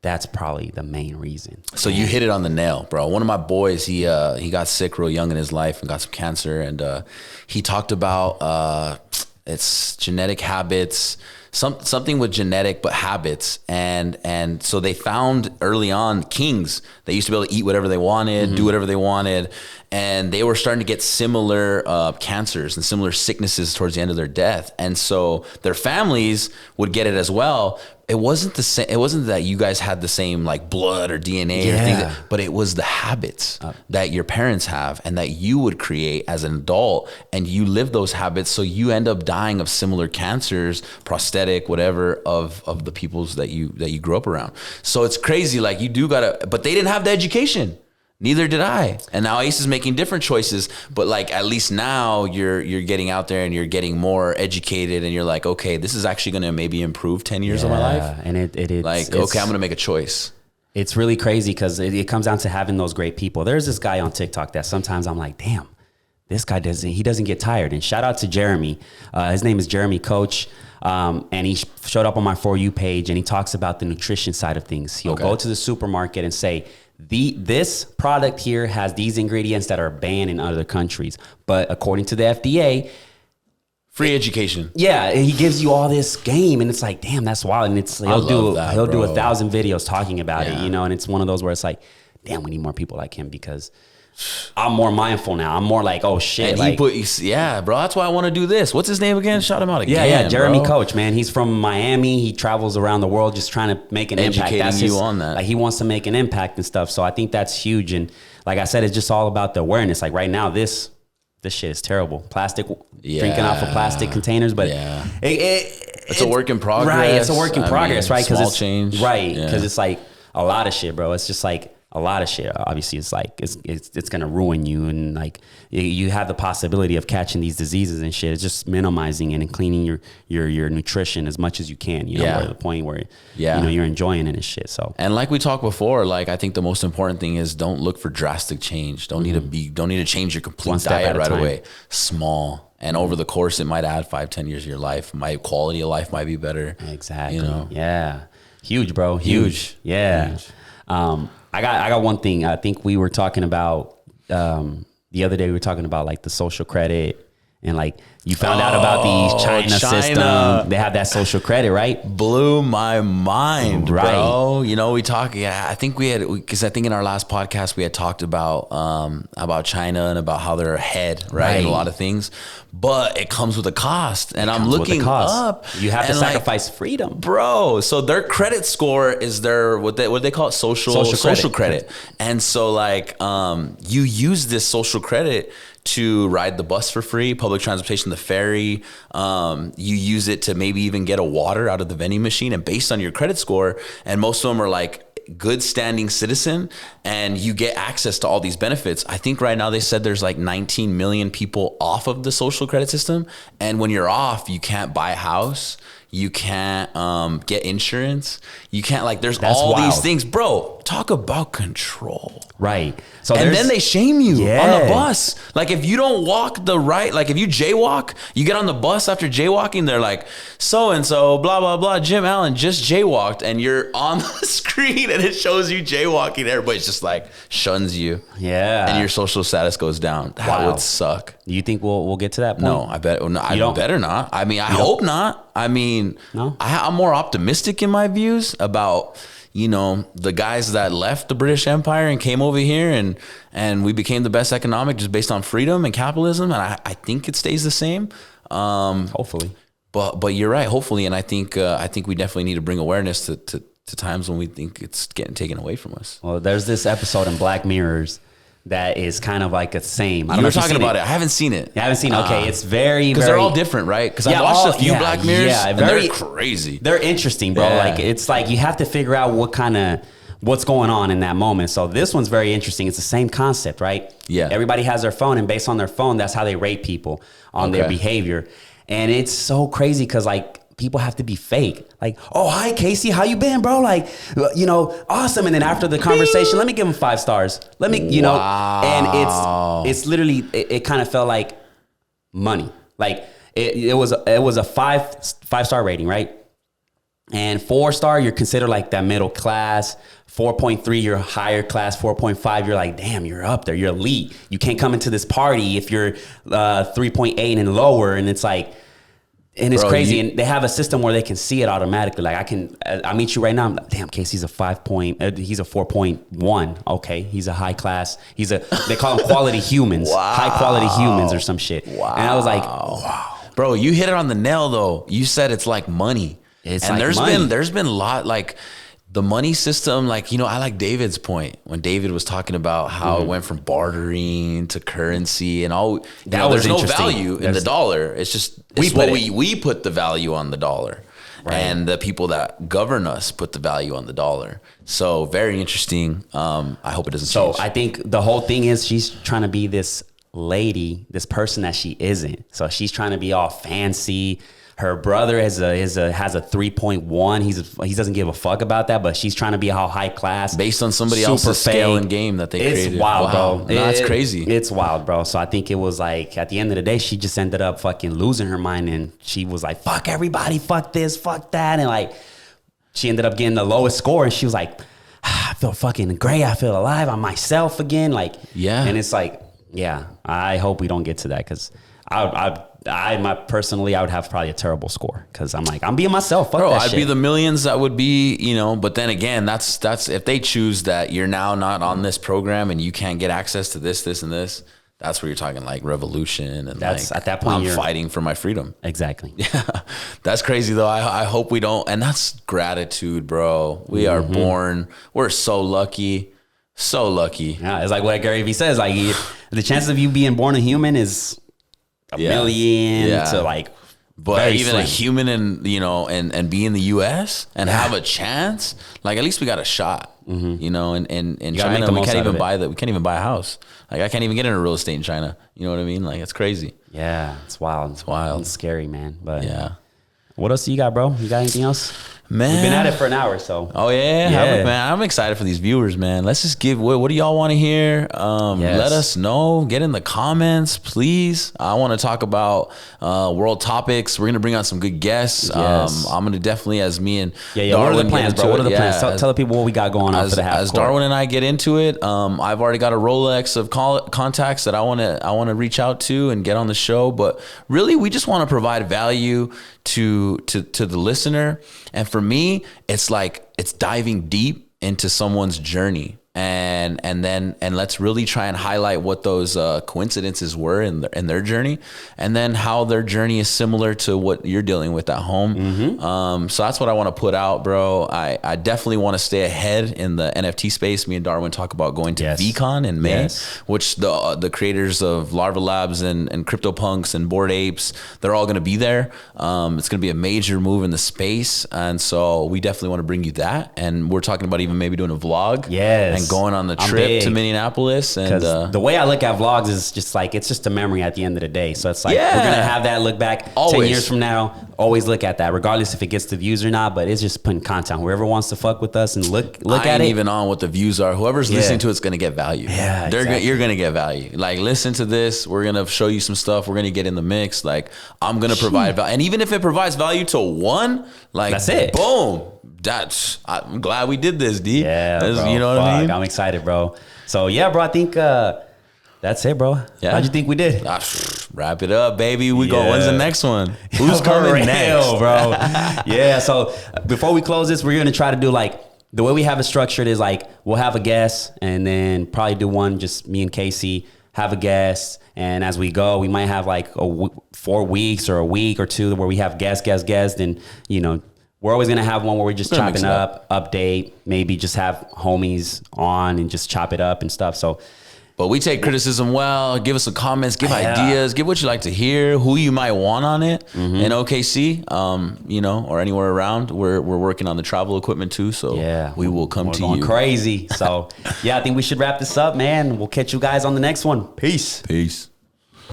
that's probably the main reason. So you hit it on the nail, bro. One of my boys, he got sick real young in his life and got some cancer, and he talked about it's genetic habits, something with genetic but habits, and so they found early on kings that used to be able to eat whatever they wanted, do whatever they wanted, and they were starting to get similar cancers and similar sicknesses towards the end of their death, and so their families would get it as well. It wasn't the same. It wasn't that you guys had the same like blood or DNA or things, but it was the habits that your parents have and that you would create as an adult, and you live those habits. So you end up dying of similar cancers, prosthetic, whatever, of the peoples that you grew up around. So it's crazy. Like you do gotta, but they didn't have the education. Neither did I. And now Ace is making different choices, but like at least now you're getting out there and you're getting more educated, and you're like, okay, this is actually going to maybe improve 10 years of my life. And it's like, okay, I'm going to make a choice. It's really crazy because it comes down to having those great people. There's this guy on TikTok that sometimes I'm like, damn, this guy doesn't get tired. And shout out to Jeremy. His name is Jeremy Coach. And he showed up on my For You page, and he talks about the nutrition side of things. He'll go to the supermarket and say, this product here has these ingredients that are banned in other countries, but according to the FDA, free education. Yeah, he gives you all this game, and it's like, damn, that's wild. And it's he'll do 1,000 videos talking about it, and it's one of those where it's like, damn, we need more people like him, because I'm more mindful now. I'm more like, oh shit. And bro, that's why I want to do this. What's his name again? Shout him out again. Yeah, Jeremy Coach, man. He's from Miami. He travels around the world just trying to make an impact. That's you on that. Like, he wants to make an impact and stuff. So I think that's huge. And like I said, it's just all about the awareness. Like right now, this shit is terrible. Plastic, drinking off of plastic containers, but it's a work in progress. Right, it's a work in progress, right? Small change. Right, because it's like a lot of shit, bro. It's just like a lot of shit. Obviously, it's like it's gonna ruin you, and like you have the possibility of catching these diseases and shit. It's just minimizing it and cleaning your nutrition as much as you can. You know, to the point where you know you're enjoying it and shit. So, and like we talked before, like I think the most important thing is don't look for drastic change. Don't need to change your complete diet right away. Small. And over the course, it might add 5-10 years of your life. My quality of life might be better. Exactly. You know? Yeah. Huge, bro. Huge. Yeah. Huge. I got one thing. I think we were talking about the other day. We were talking about like the social credit and like you found out about the China system. They have that social credit, right? Blew my mind, right? Bro. You know, we talk. Yeah, I think because I think in our last podcast we had talked about China and about how they're ahead, right? In a lot of things, but it comes with a cost. And I'm looking up. You have to sacrifice freedom, bro. So their credit score is their what they call it social credit. And so like you use this social credit to ride the bus for free, public transportation, the ferry. You use it to maybe even get a water out of the vending machine, and based on your credit score, and most of them are like good standing citizen, and you get access to all these benefits. I think right now they said there's like 19 million people off of the social credit system. And when you're off, you can't buy a house. You can't get insurance. You can't there's all these things, bro. Talk about control. Right. So and then they shame you on the bus. Like if you don't walk the right, like if you jaywalk, you get on the bus after jaywalking, they're like, so-and-so, blah, blah, blah, Jim Allen just jaywalked, and you're on the screen and it shows you jaywalking. Everybody's just like shuns you. Yeah. And your social status goes down. That would suck. Do you think we'll get to that point? No, I better not. I mean, I hope not. I mean, I'm more optimistic in my views about, you know, the guys that left the British Empire and came over here and we became the best economic just based on freedom and capitalism. And I think it stays the same. Hopefully. But you're right. Hopefully. And I think we definitely need to bring awareness to times when we think it's getting taken away from us. Well, there's this episode in Black Mirrors that is kind of like the same. You were talking about it. I haven't seen it. You haven't seen it? Okay, it's very, because they're all different, right? Because I've watched a few Black Mirrors, and they're crazy. They're interesting, bro. Yeah. Like it's like you have to figure out what's going on in that moment. So this one's very interesting. It's the same concept, right? Yeah. Everybody has their phone, and based on their phone, that's how they rate people on their behavior. And it's so crazy because like people have to be fake. Like, oh, hi, Casey. How you been, bro? Like, you know, awesome. And then after the conversation, let me give him 5 stars. Let me, you know, and it's literally, it kind of felt like money. Like it was a 5-star rating, right? And 4-star, you're considered like that middle class. 4.3, you're higher class. 4.5, you're like, damn, you're up there. You're elite. You can't come into this party if you're 3.8 and lower. And it's like, and it's crazy. And they have a system where they can see it automatically. Like I meet you right now. I'm like, damn, Casey's a 4.1. Okay. He's a high class. They call them quality humans, high quality humans or some shit. Wow. And I was like, wow, bro, you hit it on the nail though. You said it's like money. There's been a lot like the money system. Like, you know, I like David's point when David was talking about how it went from bartering to currency and all. There's no value in the dollar. It's just we put the value on the dollar, and the people that govern us put the value on the dollar. So very interesting. I hope it doesn't change. So I think the whole thing is she's trying to be this lady, this person that she isn't. So she's trying to be all fancy. Her brother has a 3.1. He doesn't give a fuck about that, but she's trying to be all high class based on somebody else's scale and game that they created. It's wild, bro. That's crazy. It's wild, bro. So I think it was like at the end of the day, she just ended up fucking losing her mind, and she was like, "Fuck everybody, fuck this, fuck that," and like she ended up getting the lowest score, and she was like, "I feel fucking great. I feel alive. I'm myself again." Like, yeah. And it's like, yeah. I hope we don't get to that because I would have probably a terrible score because I'm like, I'm being myself. Fuck that shit. I'd be the millions that would be, you know, but then again, that's if they choose that you're now not on this program and you can't get access to this, and this, that's where you're talking like revolution. And that's like, at that point, I'm fighting for my freedom. Exactly. Yeah. That's crazy though. I hope we don't. And that's gratitude, bro. We are born. We're so lucky. So lucky. Yeah. It's like what Gary Vee says, like the chances of you being born a human is a million to like, but even slim. A human and, you know, and be in the US and have a chance, like at least we got a shot. you know, and in gotta make China, the we most can't out of even it. buy we can't even buy a house. Like I can't even get into real estate in China. You know what I mean? Like it's crazy. Yeah, it's wild. It's wild. It's scary, man. But Yeah. what else do you got, bro? You got anything else? Man. We've been at it for an hour, so. Oh yeah, Yeah. man. I'm excited for these viewers, man. Let's just give. What do y'all want to hear? Yes. Let us know. Get in the comments, please. I want to talk about world topics. We're gonna bring on some good guests. Yes. I'm gonna definitely, as me and Yeah. What are the Darwin plans, get bro? What are into the it, plans? Tell the people what we got going on for the half as court. Darwin and I get into it, I've already got a Rolex of contacts that I want to reach out to and get on the show. But really, we just want to provide value to the listener. And for me, it's like it's diving deep into someone's journey. And let's really try and highlight what those coincidences were in their journey, and then how their journey is similar to what you're dealing with at home. So that's what I want to put out, bro. I definitely want to stay ahead in the NFT space. Me and Darwin talk about going to VCon in May, which the creators of Larva Labs and CryptoPunks and Bored Apes, they're all going to be there. It's going to be a major move in the space, and so we definitely want to bring you that. And we're talking about even maybe doing a vlog. Yes. And going on the trip to Minneapolis. And the way I look at vlogs is just like, it's just a memory at the end of the day. So it's like, we're going to have that look back always. 10 years from now. Always look at that, regardless if it gets the views or not. But it's just putting content. Whoever wants to fuck with us and look at it. Even on what the views are. Whoever's listening to it's going to get value. Yeah, exactly. You're going to get value. Like, listen to this. We're going to show you some stuff. We're going to get in the mix. Like, I'm going to provide value. And even if it provides value to one, like, that's it. Boom. I'm glad we did this, D. Yeah, bro. You know what I mean? I'm excited, bro. So yeah, bro, I think that's it, bro. Yeah. How'd you think we did? Wrap it up, baby. When's the next one? Who's For coming real, next, bro? Yeah. So before we close this, we're gonna try to do like the way we have it structured is like we'll have a guest and then probably do one just me and Casey. Have a guest, and as we go, we might have like 4 weeks or a week or two where we have guest, and you know. We're always going to have one where we're just chopping up, update, maybe just have homies on and just chop it up and stuff. So, but we take criticism well. Give us some comments, give ideas, give what you like to hear, who you might want on it in OKC, you know, or anywhere around. We're working on the travel equipment too. So we will come to you. Crazy. So yeah, I think we should wrap this up, man. We'll catch you guys on the next one. Peace. Peace.